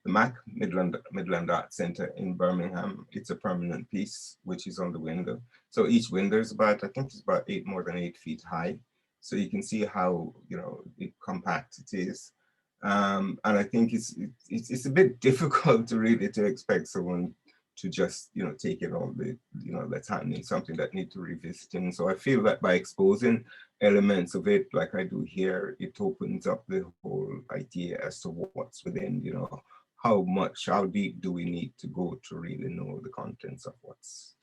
MAC, Midland Art Centre in Birmingham. It's a permanent piece, which is on the window. So each window is about, I think it's about more than 8 feet high. So you can see how, compact it is. And I think it's a bit difficult to expect someone to just, take it on that's happening, something that needs to revisiting. So I feel that by exposing elements of it, like I do here, it opens up the whole idea as to what's within, how deep do we need to go to really know the contents of what's,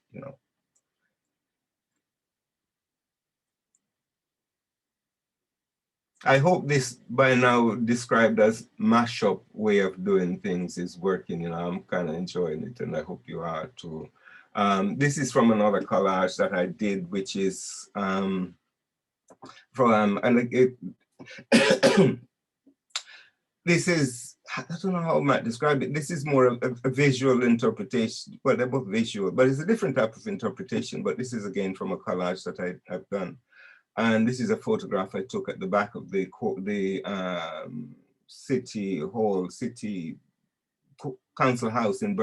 I hope this by now described as mashup way of doing things is working. I'm kind of enjoying it, and I hope you are too. This is from another collage that I did, which is this is, I don't know how I might describe it. This is more of a visual interpretation. Well, they're both visual, but it's a different type of interpretation. But this is again from a collage that I've done. And this is a photograph I took at the back of the city council house in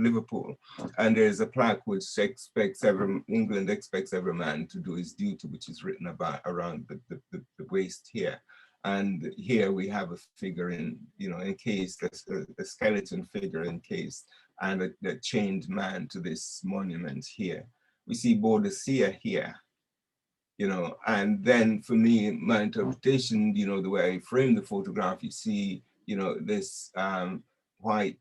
Liverpool. And there's a plaque which England expects every man to do his duty, which is written around the waist here. And here we have a figure encased, a skeleton figure encased, and a chained man to this monument here. We see Boadicea here. And then for me, my interpretation, the way I frame the photograph, you see, this white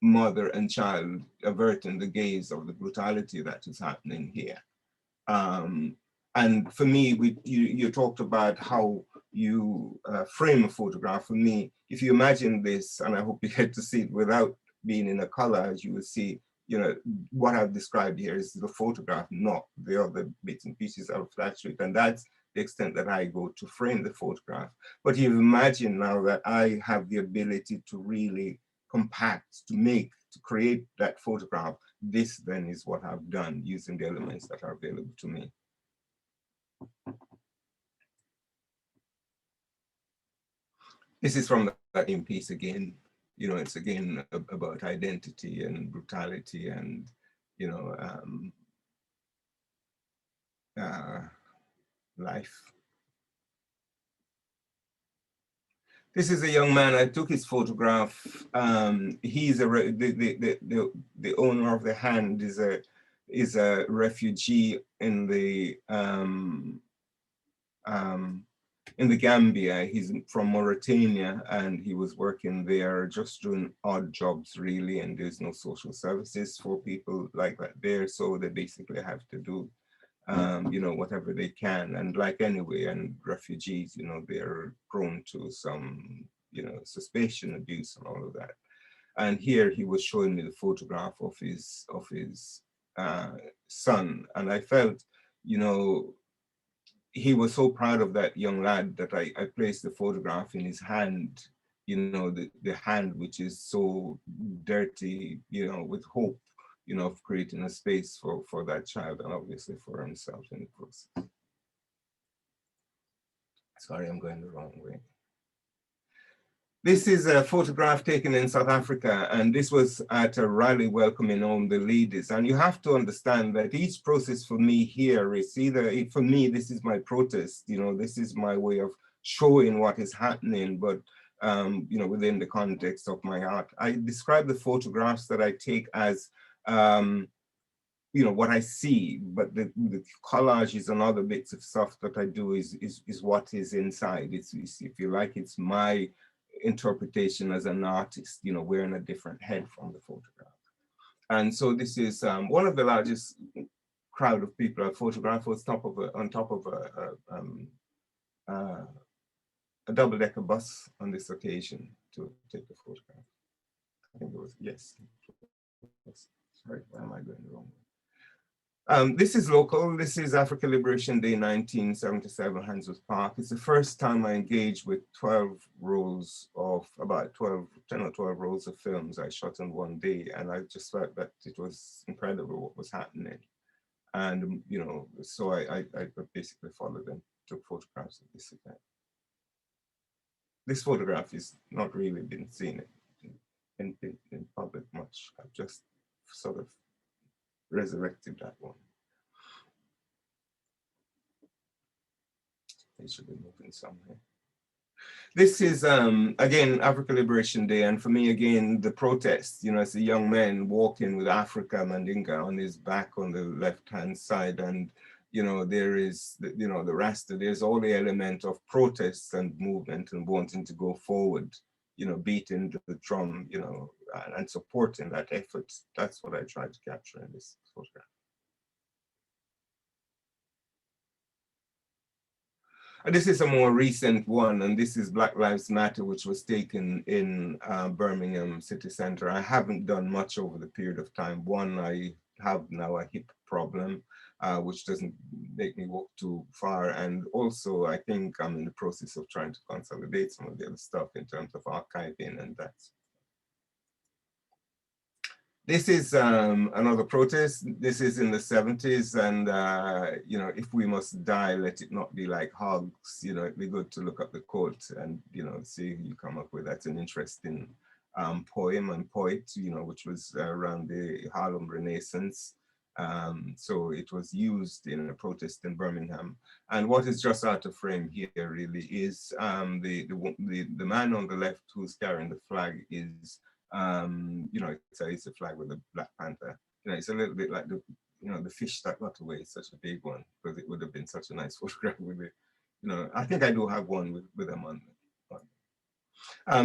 mother and child averting the gaze of the brutality that is happening here. And for me, you talked about how you frame a photograph. For me, if you imagine this, and I hope you get to see it without being in a collage, you will see what I've described here is the photograph, not the other bits and pieces of that street. And that's the extent that I go to frame the photograph. But you imagine now that I have the ability to really compact, to create that photograph. This then is what I've done using the elements that are available to me. This is from that same piece again. It's again about identity and brutality and, life. This is a young man. I took his photograph. He's the owner of the hand is a refugee in the Gambia. He's from Mauritania, and he was working there just doing odd jobs really, and there's no social services for people like that there, so they basically have to do whatever they can. And like anyway, and refugees, they're prone to some suspicion, abuse and all of that. And here he was showing me the photograph of his son, and I felt he was so proud of that young lad that I placed the photograph in his hand, the hand which is so dirty, with hope, of creating a space for that child and obviously for himself in the process. Sorry, I'm going the wrong way. This is a photograph taken in South Africa, and this was at a rally welcoming home the leaders. And you have to understand that each process for me here is either, for me, this is my protest, this is my way of showing what is happening, but within the context of my art. I describe the photographs that I take as, what I see, but the collages and other bits of stuff that I do is what is inside. It's, if you like, it's my interpretation as an artist, wearing a different head from the photograph. And so this is one of the largest crowd of people I photographed was on top of a double-decker bus on this occasion to take the photograph. I think it was, yes. sorry, where am I going wrong? This is local. This is Africa Liberation Day 1977, Handsworth Park. It's the first time I engaged with 12 rolls of about 10 or 12 rolls of films I shot in one day. And I just felt that it was incredible what was happening. And, you know, so I basically followed and took photographs of this event. This photograph is not really been seen in public much. I've just sort of resurrected that one. They should be moving somewhere. This is, again, Africa Liberation Day. And for me, again, the protest, you know, as a young man walking with Africa Mandinga on his back on the left-hand side. And, you know, there is, you know, the Rasta, there's all the element of protests and movement and wanting to go forward, you know, beating the drum, you know, and supporting that effort. That's what I tried to capture in this photograph. And this is a more recent one, and this is Black Lives Matter, which was taken in Birmingham City Centre. I haven't done much over the period of time. One, I have now a hip problem, which doesn't make me walk too far. And also, I think I'm in the process of trying to consolidate some of the other stuff in terms of archiving and that. This is another protest. This is in the 70s, and you know, if we must die, let it not be like hogs. You know, it'd be good to look up the quote and, you know, see who you come up with. That's an interesting poem and poet, you know, which was around the Harlem Renaissance. So it was used in a protest in Birmingham. And what is just out of frame here really is the man on the left who's carrying the flag is, you know, it's a flag with a Black Panther. You know, it's a little bit like the, you know, the fish that got away, such a big one, because it would have been such a nice photograph with it. You know, I think I do have one with them on.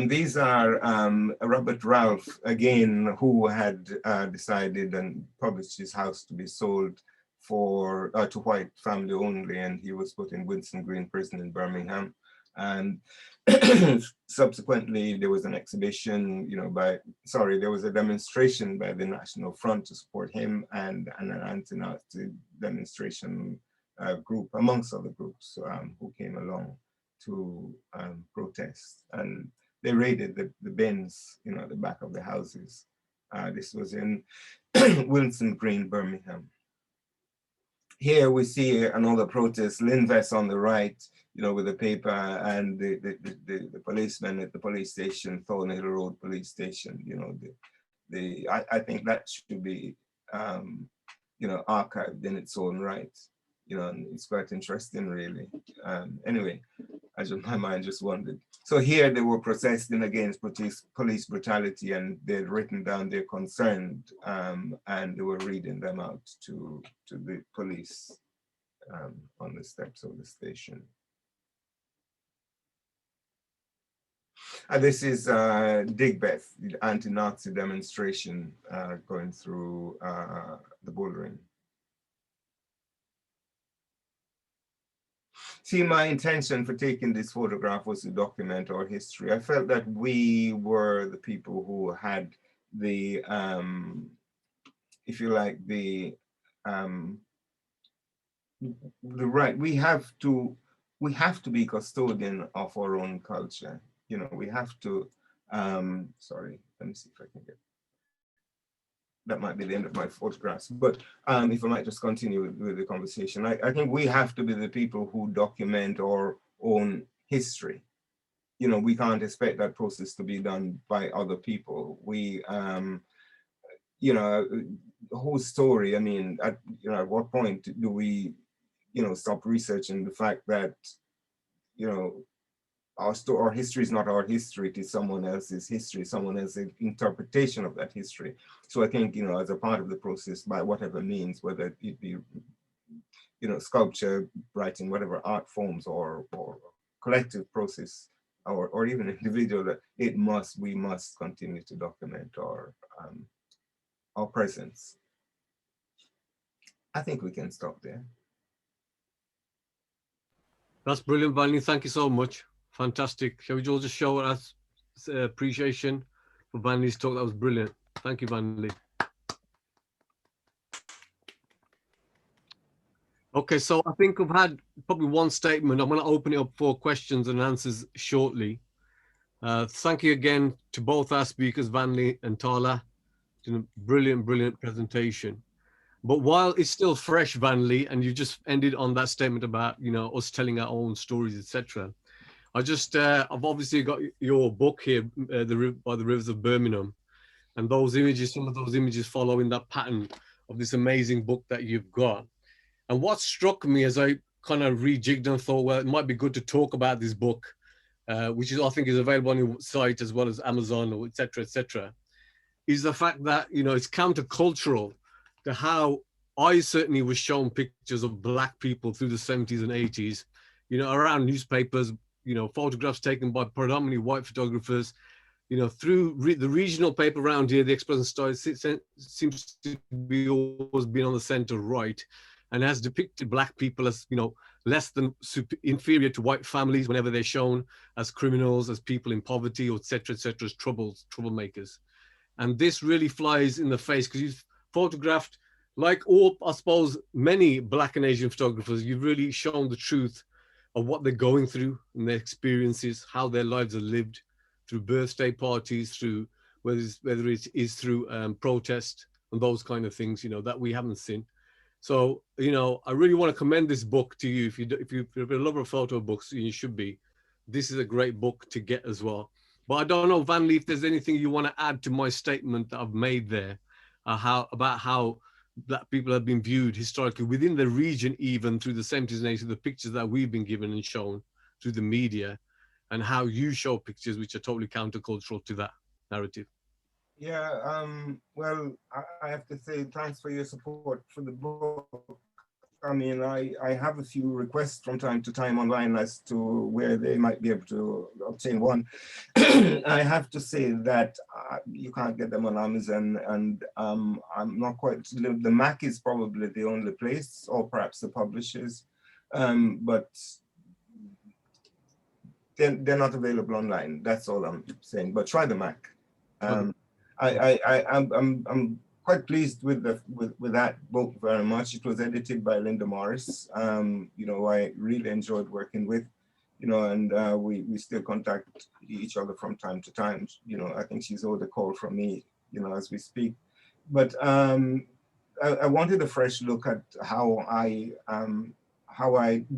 These are Robert Ralph, again, who had decided and published his house to be sold for to white family only, and he was put in Winson Green Prison in Birmingham. And subsequently, there was an exhibition, you know, there was a demonstration by the National Front to support him, and an anti-Nazi demonstration group, amongst other groups, who came along to protest. And they raided the bins, you know, at the back of the houses. This was in Winson Green, Birmingham. Here we see another protest, Linvest on the right, you know, with the paper, and the policemen at the police station, Thornhill Road Police Station. You know, I think that should be, you know, archived in its own right. You know, and it's quite interesting, really. Anyway, my mind just wandered. So here they were protesting against police brutality, and they'd written down their concerns, and they were reading them out to the police on the steps of the station. And this is Digbeth, the anti-Nazi demonstration going through the Bullring. See, my intention for taking this photograph was to document our history. I felt that we were the people who had the, if you like, the right. We have to be custodian of our own culture. You know, we have to. Sorry, let me see if I can get. That might be the end of my photographs, but if I might just continue with the conversation, I think we have to be the people who document our own history. You know, we can't expect that process to be done by other people. We, you know, the whole story, I mean, you know, at what point do we, you know, stop researching the fact that, you know, our history is not our history, it is someone else's history, someone else's interpretation of that history. So I think, you know, as a part of the process, by whatever means, whether it be, you know, sculpture, writing, whatever art forms, or collective process, or even individual, we must continue to document our presence. I think we can stop there. That's brilliant, Vanley. Thank you so much. Fantastic. Shall we all just show our appreciation for Vanley's talk? That was brilliant. Thank you, Vanley. Okay, so I think I've had probably one statement. I'm going to open it up for questions and answers shortly. Thank you again to both our speakers, Vanley and Tarla. It's been a brilliant, brilliant presentation. But while it's still fresh, Vanley, and you just ended on that statement about, you know, us telling our own stories, etc. I've obviously got your book here, by the Rivers of Birmingham, and those images, some of those images follow in that pattern of this amazing book that you've got. And what struck me as I kind of rejigged and thought, well, it might be good to talk about this book, which is, I think, is available on your site as well as Amazon, or et cetera, is the fact that, you know, it's countercultural to how I certainly was shown pictures of Black people through the 70s and 80s, you know, around newspapers, you know, photographs taken by predominantly white photographers, you know, through the regional paper around here. The Express and Star seems to be always been on the center right, and has depicted Black people as, you know, less than inferior to white families whenever they're shown as criminals, as people in poverty, or et cetera, as troublemakers. And this really flies in the face, because you've photographed, like all, I suppose, many Black and Asian photographers, you've really shown the truth of what they're going through and their experiences, how their lives are lived through birthday parties, through whether it is through protest and those kind of things, you know, that we haven't seen. So, you know, I really want to commend this book to you. If you're a lover of photo books, you should be. This is a great book to get as well. But I don't know, Vanley, if there's anything you want to add to my statement that I've made there, about how Black people have been viewed historically within the region, even through the 70s and 80s, the pictures that we've been given and shown through the media, and how you show pictures which are totally countercultural to that narrative. Yeah, well, I have to say thanks for your support for the book. I mean, I have a few requests from time to time online as to where they might be able to obtain one. I have to say that you can't get them on Amazon, and I'm not quite, the Mac is probably the only place, or perhaps the publishers, but they're not available online. That's all I'm saying, but try the Mac. I'm quite pleased with that book very much. It was edited by Linda Morris, you know, I really enjoyed working with, you know, and we still contact each other from time to time. You know, I think she's owed a call from me, you know, as we speak. But I wanted a fresh look at how I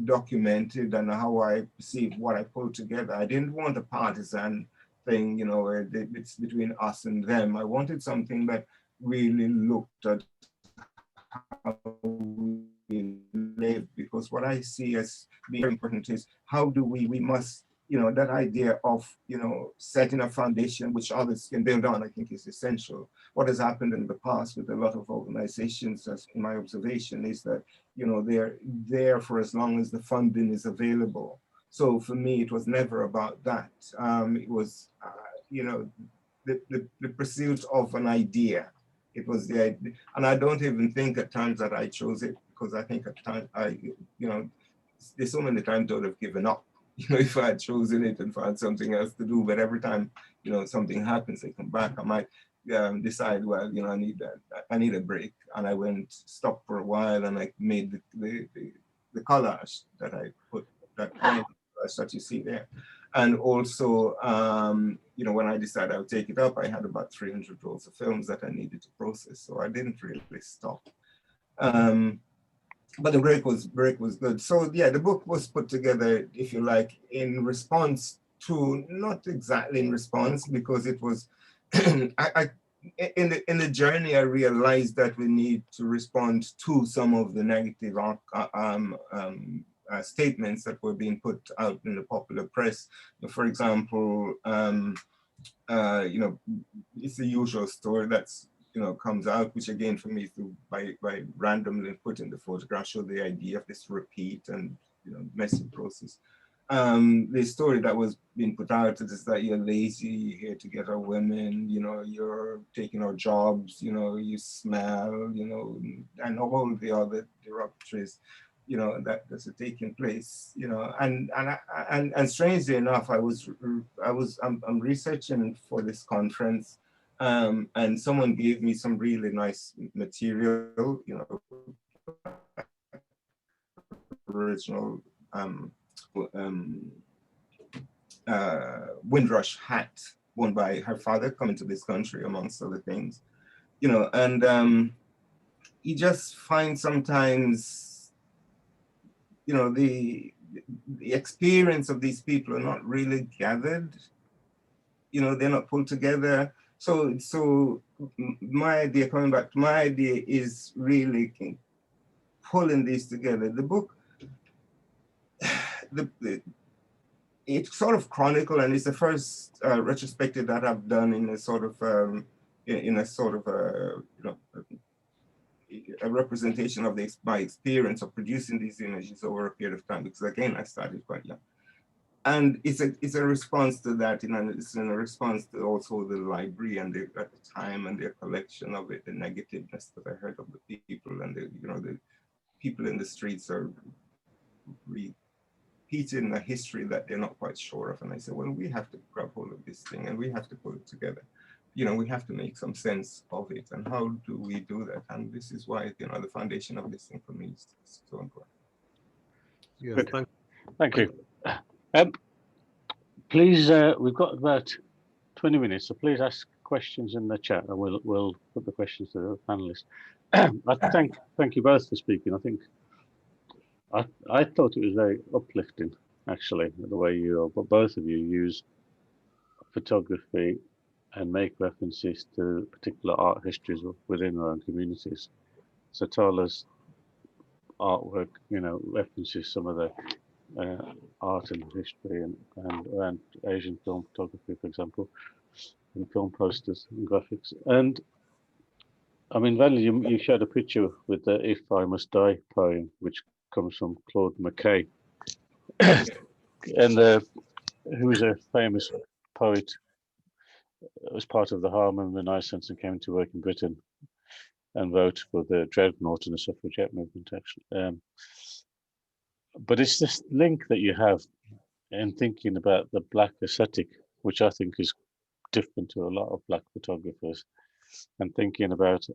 documented and how I perceived what I pulled together. I didn't want a partisan thing, you know, where it's between us and them. I wanted something that really looked at how we live, because what I see as being important is how do we must, you know, that idea of, you know, setting a foundation which others can build on, I think is essential. What has happened in the past with a lot of organizations, as in my observation, is that, you know, they're there for as long as the funding is available. So for me, it was never about that. It was, you know, the pursuit of an idea. It was the idea, and I don't even think at times that I chose it, because I think at times you know, there's so many times I would have given up, you know, if I had chosen it and found something else to do. But every time, you know, something happens, I come back, I might decide, well, you know, I need a break, and I went, stopped for a while, and I made the collage that I put, that that you see there. And also, you know, when I decided I would take it up, I had about 300 rolls of films that I needed to process, so I didn't really stop. But the break was good. So yeah, the book was put together, if you like, in response to, not exactly in response, because it was, in the journey, I realized that we need to respond to some of the negative statements that were being put out in the popular press. For example, you know, it's the usual story that's, you know, comes out, which again for me, by randomly putting the photograph, show the idea of this repeat and, you know, messy process. The story that was being put out is that you're lazy, you're here to get our women, you know, you're taking our jobs, you know, you smell, you know, and all the other derogatories, you know, that's taking place, you know, and strangely enough, I'm researching for this conference, and someone gave me some really nice material, you know, Aboriginal Windrush hat worn by her father coming to this country, amongst other things, you know, and you just find sometimes, you know, the experience of these people are not really gathered, you know, they're not pulled together. So my idea, coming back to my idea, is really pulling these together. The book, it's sort of chronicle, and it's the first retrospective that I've done in a sort of you know, a representation of my experience of producing these images over a period of time. Because again, I started quite young, and it's a response to that, and it's in a response to also the library and at the time and their collection of it, the negativeness that I heard of the people, and the people in the streets are repeating a history that they're not quite sure of. And I said, well, we have to grab hold of this thing and we have to put it together. You know, we have to make some sense of it. And how do we do that? And this is why, you know, the foundation of this thing for me is so important. Yeah, Thank you. Please, we've got about 20 minutes, so please ask questions in the chat and we'll put the questions to the panelists. I thank you both for speaking. I think I thought it was very uplifting, actually, the way both of you use photography and make references to particular art histories within our own communities. So Tarla's artwork, you know, references some of the art and history and around Asian film photography, for example, and film posters and graphics. And I mean, Vanley, you showed a picture with the "If I Must Die" poem, which comes from Claude McKay, and who was a famous poet, was part of the Harlem and Renaissance and came to work in Britain and wrote for the Dreadnought and the suffragette movement, actually. But it's this link that you have in thinking about the Black aesthetic, which I think is different to a lot of Black photographers, and thinking about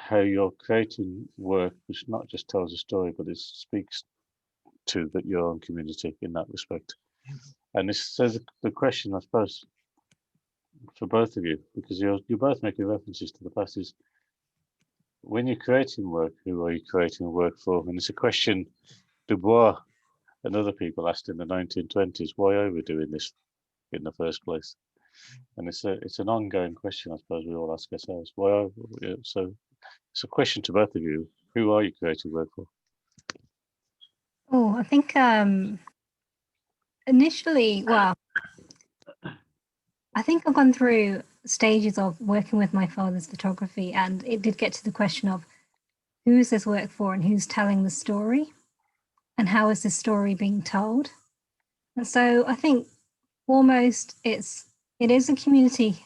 how you're creating work which not just tells a story, but it speaks to your own community in that respect. And this says the question, I suppose, for both of you, because you're both making references to the past, is when you're creating work, who are you creating work for? And it's a question Du Bois and other people asked in the 1920s, why are we doing this in the first place? And it's an ongoing question, I suppose we all ask ourselves. So it's a question to both of you. Who are you creating work for? Oh, I think initially, well, I think I've gone through stages of working with my father's photography, and it did get to the question of who's this work for and who's telling the story and how is this story being told. And so I think foremost it is a community,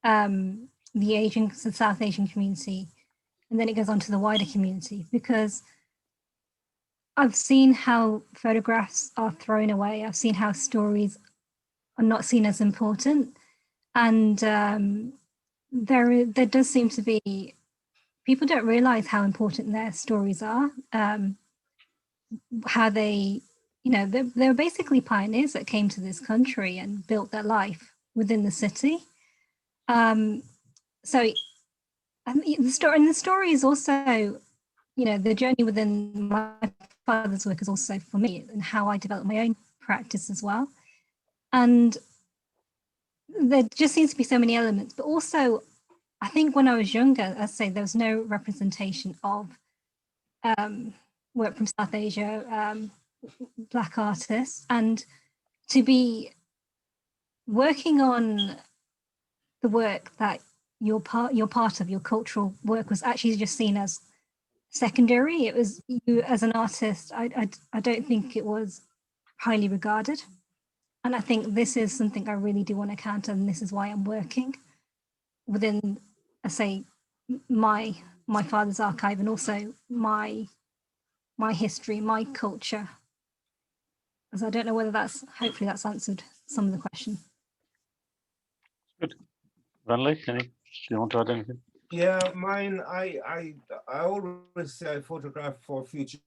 the South Asian community, and then it goes on to the wider community, because I've seen how photographs are thrown away. I've seen how stories are not seen as important. And there does seem to be, people don't realize how important their stories are, how they, you know, they're basically pioneers that came to this country and built their life within the city. So and the story is also, you know, the journey within my father's work is also for me and how I develop my own practice as well. And there just seems to be so many elements, but also I think when I was younger, as I say, there was no representation of work from South Asia, Black artists, and to be working on the work that you're part of, your cultural work, was actually just seen as secondary. It was, you as an artist, I don't think it was highly regarded. And I think this is something I really do want to counter, and this is why I'm working within, I say, my father's archive, and also my history, my culture. As I don't know whether hopefully that's answered some of the question. Good. Vanley, do you want to add anything? Yeah, mine, I always say I photograph for future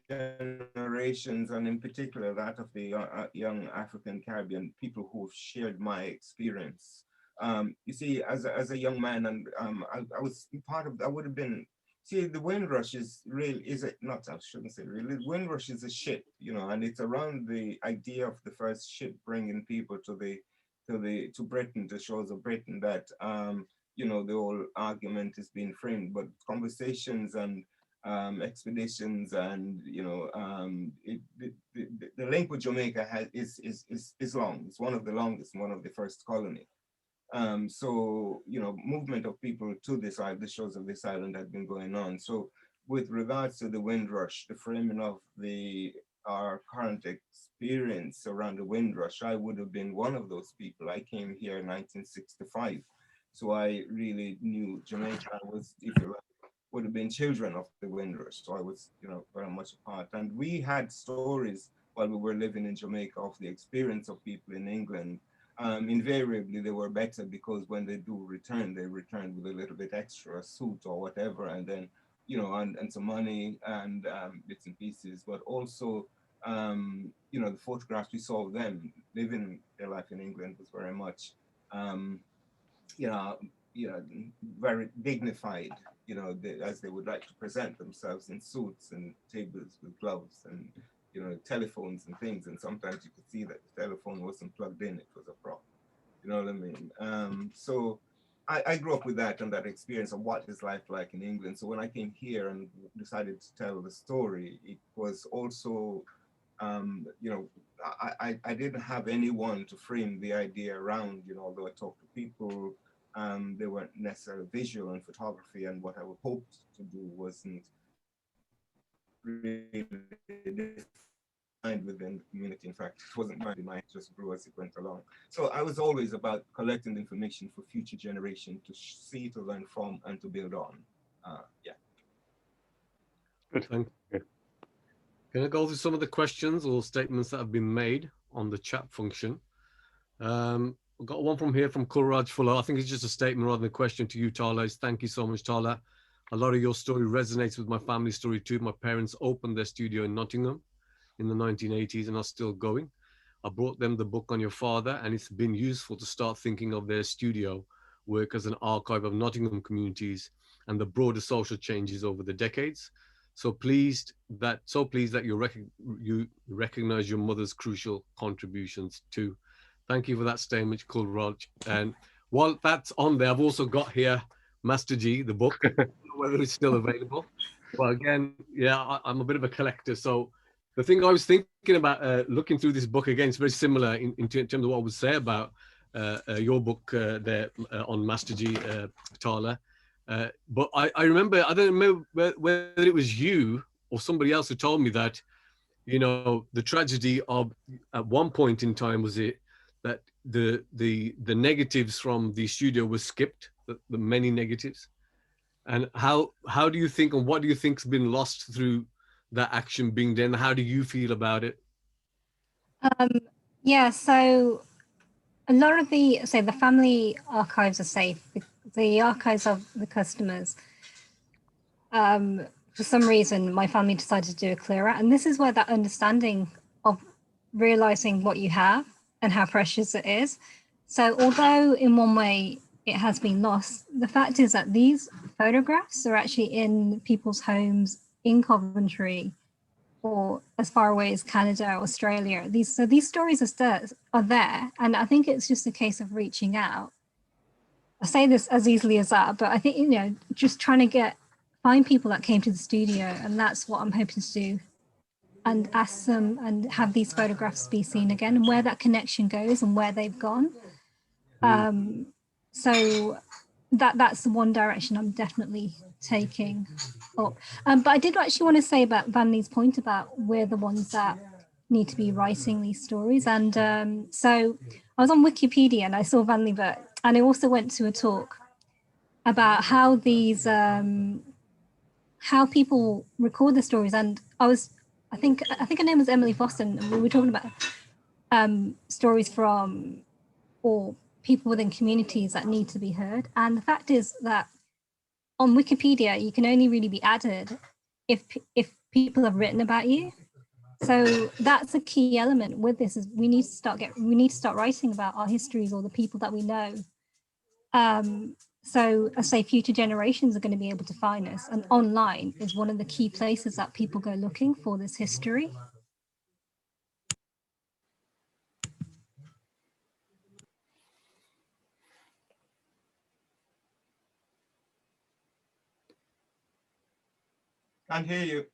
generations, and in particular that of the young African Caribbean people who've shared my experience. You see, as a young man, and I was part of, I would have been, see, the Windrush is really, not, I shouldn't say really, the Windrush is a ship, you know, and it's around the idea of the first ship bringing people to Britain, to shores of Britain, that, you know, the whole argument is being framed, but conversations and expeditions, and you know, the link with Jamaica is long. It's one of the longest, one of the first colony. So you know, movement of people to this island, the shores of this island, had been going on. So with regards to the Windrush, the framing of our current experience around the Windrush, I would have been one of those people. I came here in 1965, so I really knew Jamaica. I was, if you like, would have been children of the Windrush. So I was, you know, very much a part. And we had stories while we were living in Jamaica of the experience of people in England. Invariably, they were better, because when they do return, they returned with a little bit extra, suit or whatever, and then, you know, and some money and bits and pieces, but also, you know, the photographs we saw of them living their life in England was very much, you know, very dignified, you know, as they would like to present themselves in suits and tables with gloves and, you know, telephones and things. And sometimes you could see that the telephone wasn't plugged in, it was a prop. You know what I mean? So I grew up with that and that experience of what is life like in England. So when I came here and decided to tell the story, it was also, you know, I didn't have anyone to frame the idea around, you know, although I talked to people, they weren't necessarily visual in photography, and what I would hoped to do wasn't really defined within the community. In fact, it wasn't mine, it just grew as it went along. So I was always about collecting the information for future generation to see, to learn from, and to build on. Yeah. Good. Thank you. Can I go through some of the questions or statements that have been made on the chat function? I've got one from here from Kulraj Fuller. I think it's just a statement rather than a question to you, Tarla. It's, thank you so much, Tarla. A lot of your story resonates with my family story too. My parents opened their studio in Nottingham in the 1980s and are still going. I brought them the book on your father, and it's been useful to start thinking of their studio work as an archive of Nottingham communities and the broader social changes over the decades. So pleased that you recognize your mother's crucial contributions too. Thank you for that statement, Kulraj. And while that's on there, I've also got here Masterji, the book. I don't know whether it's still available. But again, yeah, I'm a bit of a collector. So the thing I was thinking about looking through this book again, it's very similar in terms of what I would say about your book there on Masterji, Tarla. But I remember, I don't remember whether it was you or somebody else who told me that, you know, the tragedy of at one point in time was it that the negatives from the studio were skipped, the many negatives. And how do you think, and what do you think's been lost through that action being done? How do you feel about it? Yeah, so a lot of the family archives are safe. The archives of the customers, for some reason, my family decided to do a clear out, and this is where that understanding of realizing what you have and how precious it is. So although in one way it has been lost, the fact is that these photographs are actually in people's homes in Coventry or as far away as Canada, Australia. These stories are there. And I think it's just a case of reaching out. I say this as easily as that, but I think, you know, just trying to find people that came to the studio, and that's what I'm hoping to do, and ask them and have these photographs be seen again, and where that connection goes and where they've gone. So that's the one direction I'm definitely taking up. But I did actually want to say about Vanley's point about we're the ones that need to be writing these stories. And so I was on Wikipedia and I saw Vanley Burke, and I also went to a talk about how these how people record the stories. And I think her name was Emily Foster, and we were talking about stories from or people within communities that need to be heard. And the fact is that on Wikipedia, you can only really be added if people have written about you. So that's a key element with this, is we need to start writing about our histories or the people that we know. So I say future generations are going to be able to find us, and online is one of the key places that people go looking for this history. Can't hear you.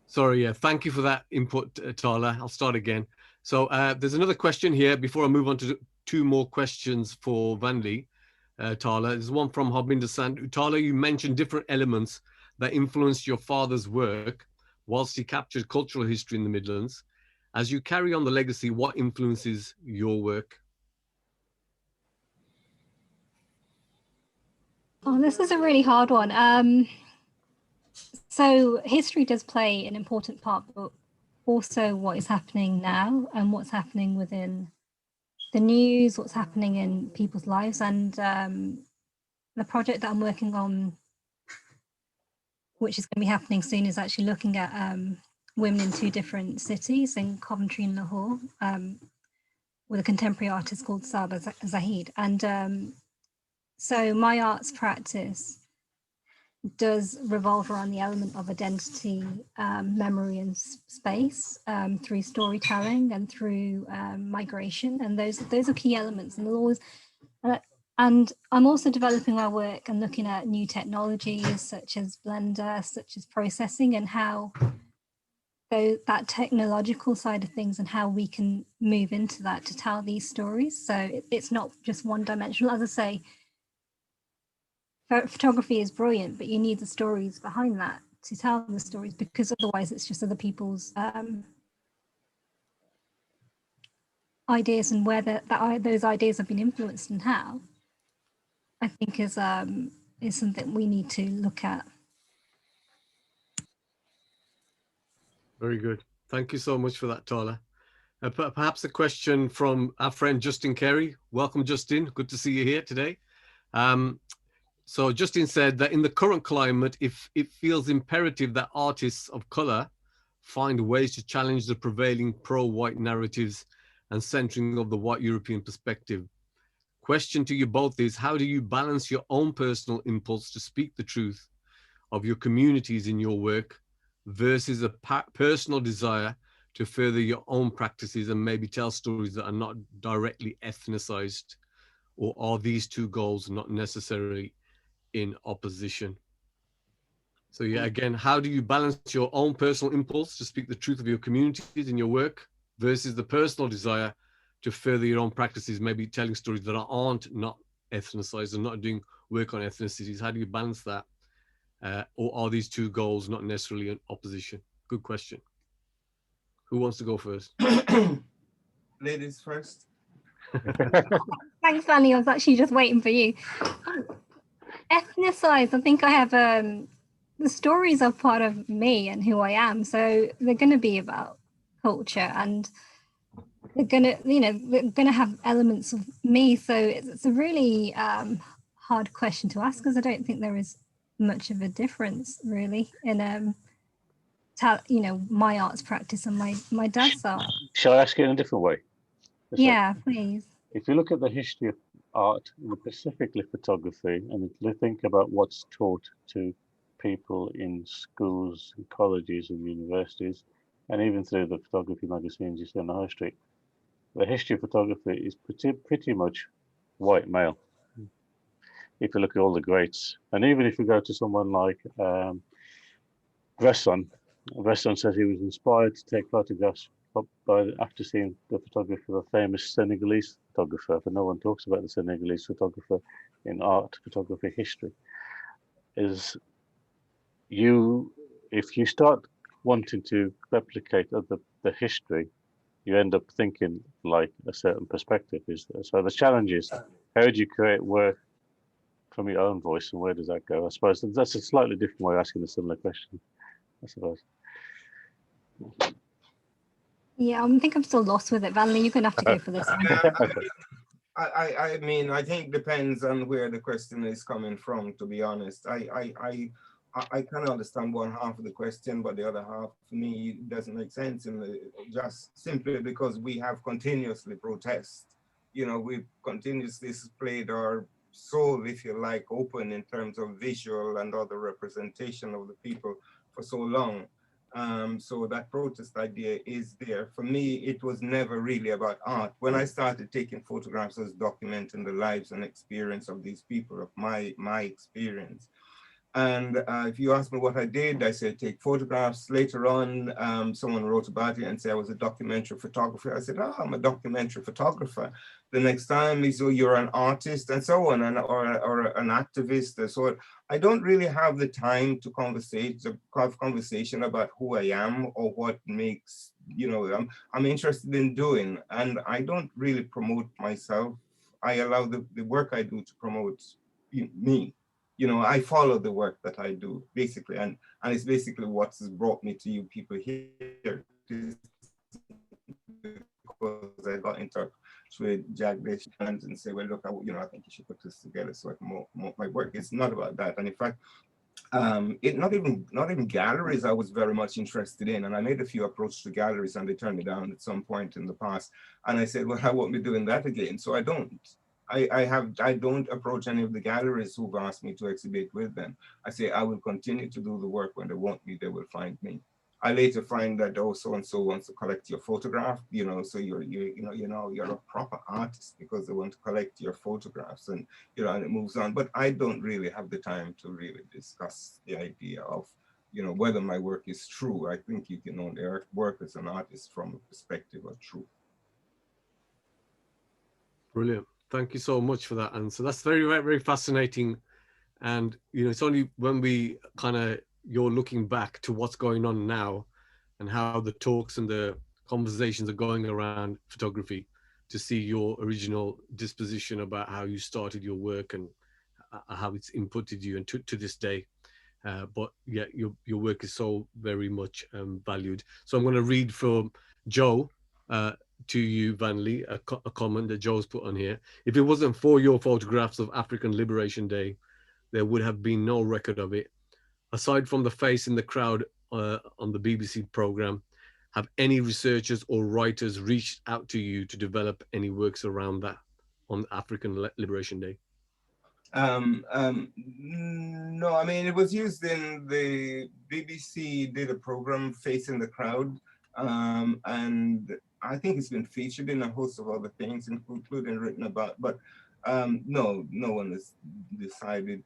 Sorry, yeah, thank you for that input, Tarla. I'll start again. So there's another question here before I move on to two more questions for Vanley. Tarla, there's one from Harbinder Sandhu. Tarla, you mentioned different elements that influenced your father's work whilst he captured cultural history in the Midlands. As you carry on the legacy, what influences your work? Oh, this is a really hard one. So history does play an important part, but also what is happening now and what's happening within the news, what's happening in people's lives. And the project that I'm working on, which is going to be happening soon, is actually looking at women in two different cities, in Coventry and Lahore, with a contemporary artist called Saba Zahid. And so my arts practice does revolve around the element of identity, memory and space, through storytelling and through migration. And those are key elements. And always, and I'm also developing my work and looking at new technologies such as Blender, such as processing, and how that technological side of things and how we can move into that to tell these stories. So it's not just one dimensional. As I say, photography is brilliant, but you need the stories behind that to tell the stories, because otherwise it's just other people's ideas, and where those ideas have been influenced and how, I think is something we need to look at. Very good. Thank you so much for that, Tarla. Perhaps a question from our friend Justin Carey. Welcome, Justin. Good to see you here today. So Justin said that in the current climate, if it feels imperative that artists of color find ways to challenge the prevailing pro-white narratives and centering of the white European perspective. Question to you both is, how do you balance your own personal impulse to speak the truth of your communities in your work versus a personal desire to further your own practices and maybe tell stories that are not directly ethnicized? Or are these two goals not necessarily in opposition? So yeah, again, how do you balance your own personal impulse to speak the truth of your communities in your work versus the personal desire to further your own practices, maybe telling stories that aren't not ethnicized and not doing work on ethnicities? How do you balance that? Or are these two goals not necessarily in opposition? Good question. Who wants to go first? Ladies first. Thanks, Vanny. I was actually just waiting for you. Ethnicized, I think I have the stories are part of me and who I am, so they're going to be about culture, and they're going to have elements of me. So it's a really hard question to ask, because I don't think there is much of a difference really in my arts practice and my dad's art. Shall I ask it in a different way? Yeah, please. If you look at the history of art, and specifically photography, and if you think about what's taught to people in schools, and colleges and universities, and even through the photography magazines you see on the high street, the history of photography is pretty much white male. If you look at all the greats, and even if you go to someone like Bresson says he was inspired to take photographs after seeing the photography of a famous Senegalese photographer, but no one talks about the Senegalese photographer in art photography history. If you start wanting to replicate the history, you end up thinking like a certain perspective. So the challenge is, how do you create work from your own voice, and where does that go? I suppose that's a slightly different way of asking a similar question, I suppose. Yeah, I think I'm still lost with it. Vanley, you're going to have to go for this one. Yeah, I mean, I think depends on where the question is coming from, to be honest. I can understand one half of the question, but the other half, for me, doesn't make sense, just simply because we have continuously protest. You know, we've continuously displayed our soul, if you like, open in terms of visual and other representation of the people for so long. So that protest idea is there. For me, it was never really about art. When I started taking photographs, I was documenting the lives and experience of these people, of my experience. And if you ask me what I did, I said take photographs. Later on, someone wrote about it and said I was a documentary photographer. I said, oh, I'm a documentary photographer. The next time he said, oh, you're an artist and so on, or an activist. So I don't really have the time to have conversation about who I am or what makes, you know, I'm interested in doing. And I don't really promote myself. I allow the work I do to promote me. You know, I follow the work that I do, basically, and it's basically what's brought me to you people here. Because I got in touch with Jagdish and say, well, look, I think you should put this together so I can promote my work. It's not about that, and in fact, not even galleries I was very much interested in, and I made a few approaches to galleries and they turned me down at some point in the past, and I said, well, I won't be doing that again, so I don't. I don't approach any of the galleries who've asked me to exhibit with them. I say I will continue to do the work. When they want me, they will find me. I later find that, oh, so and so wants to collect your photograph, you know, so you're a proper artist because they want to collect your photographs, and you know, and it moves on. But I don't really have the time to really discuss the idea of, you know, whether my work is true. I think you can only work as an artist from a perspective of truth. Brilliant. Thank you so much for that answer. That's very, very, very fascinating. And, you know, it's only when we you're looking back to what's going on now and how the talks and the conversations are going around photography to see your original disposition about how you started your work and how it's inputted you and to this day. But yeah, your work is so very much valued. So I'm going to read from Joe to you, Vanley, a comment that Joe's put on here. If it wasn't for your photographs of African Liberation Day, there would have been no record of it. Aside from the face in the crowd on the BBC programme, have any researchers or writers reached out to you to develop any works around that on African Liberation Day? No, I mean, it was used in the BBC did a program, Facing the Crowd, and I think it's been featured in a host of other things, including written about, but no one has decided,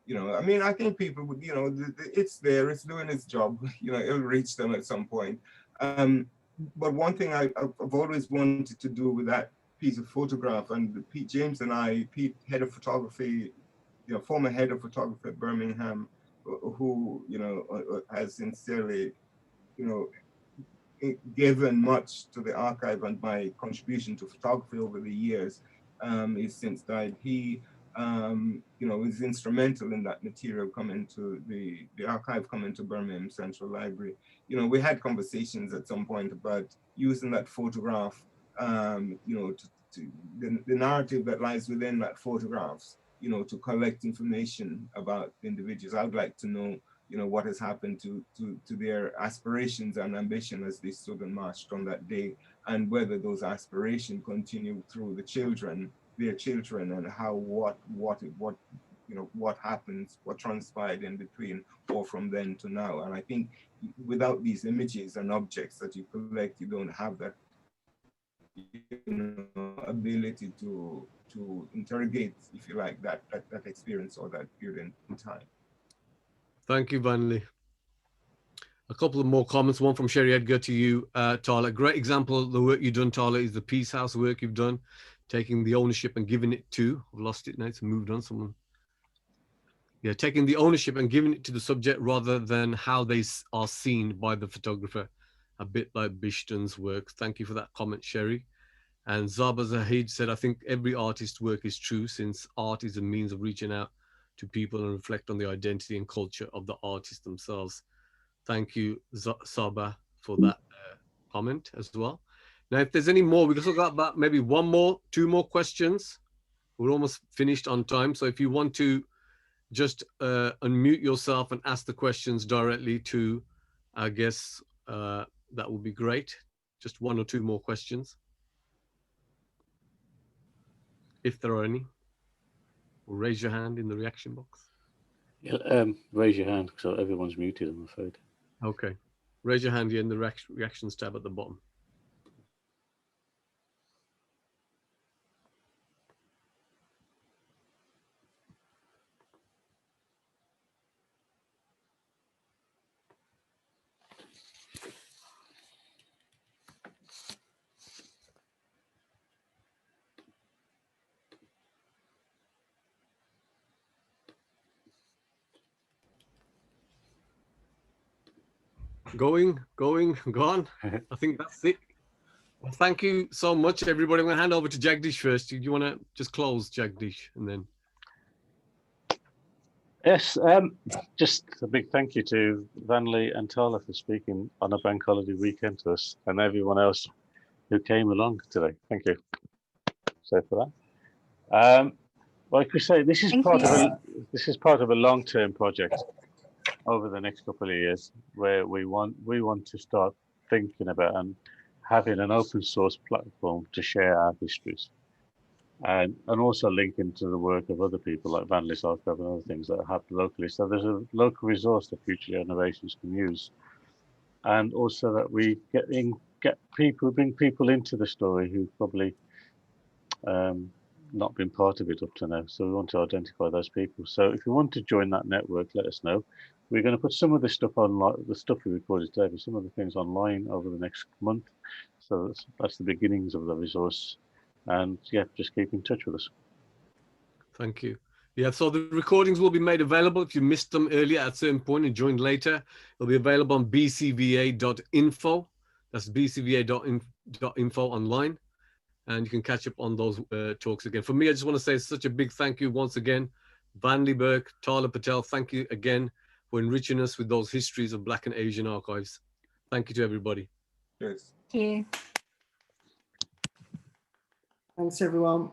you know, I mean, I think people would, you know, it's there, it's doing its job, you know, it'll reach them at some point. But one thing I've always wanted to do with that piece of photograph, and Pete James and I, Pete, head of photography, you know, former head of photography at Birmingham, who, you know, has sincerely, you know, given much to the archive and my contribution to photography over the years. He's since died. He, you know, is instrumental in that material coming to the archive coming to Birmingham Central Library. You know, we had conversations at some point about using that photograph, you know, the narrative that lies within that photographs, you know, to collect information about individuals. I would like to know, you know, what has happened to their aspirations and ambition as they stood and marched on that day, and whether those aspirations continue through their children, and how what you know, what happens, what transpired in between, or from then to now. And I think without these images and objects that you collect, you don't have that, you know, ability to interrogate, if you like, that experience or that period in time. Thank you, Vanley. A couple of more comments. One from Sherry Edgar to you, Tarla. Great example of the work you've done, Tarla, is the Peace House work you've done, taking the ownership and giving it to, I've lost it now, it's moved on, someone. Yeah, taking the ownership and giving it to the subject rather than how they are seen by the photographer, a bit like Bishton's work. Thank you for that comment, Sherry. And Zaba Zahid said, I think every artist's work is true, since art is a means of reaching out to people and reflect on the identity and culture of the artists themselves. Thank you, Saba, for that comment as well. Now, if there's any more, we can talk about maybe two more questions We're almost finished on time. So if you want to just unmute yourself and ask the questions directly to our guests, that would be great. Just one or two more questions, if there are any. Or raise your hand in the reaction box. Yeah, raise your hand, so everyone's muted, I'm afraid. Okay. Raise your hand here in the reactions tab at the bottom. Going, gone. I think that's it. Well, thank you so much, everybody. I'm going to hand over to Jagdish first. Do you want to just close, Jagdish, and then? Yes, just a big thank you to Vanley and Tarla for speaking on a bank holiday weekend to us, and everyone else who came along today. Thank you. So for that, like we say, this is part of a long-term project over the next couple of years, where we want to start thinking about and having an open source platform to share our histories, and also link into the work of other people like Vanley's Archive and other things that happen locally. So there's a local resource that future generations can use, and also that we bring people into the story who probably not been part of it up to now. So we want to identify those people. So if you want to join that network, let us know. We're going to put some of this stuff online, the stuff we recorded today, but some of the things online over the next month. So that's the beginnings of the resource. And yeah, just keep in touch with us. Thank you. Yeah, so the recordings will be made available. If you missed them earlier at a certain point and joined later, they'll be available on bcva.info. That's bcva.info online. And you can catch up on those talks again. For me, I just want to say such a big thank you once again. Vanley, Burke, Tarla Patel, thank you again for enriching us with those histories of Black and Asian archives. Thank you to everybody. Yes. Thank you. Thanks, everyone.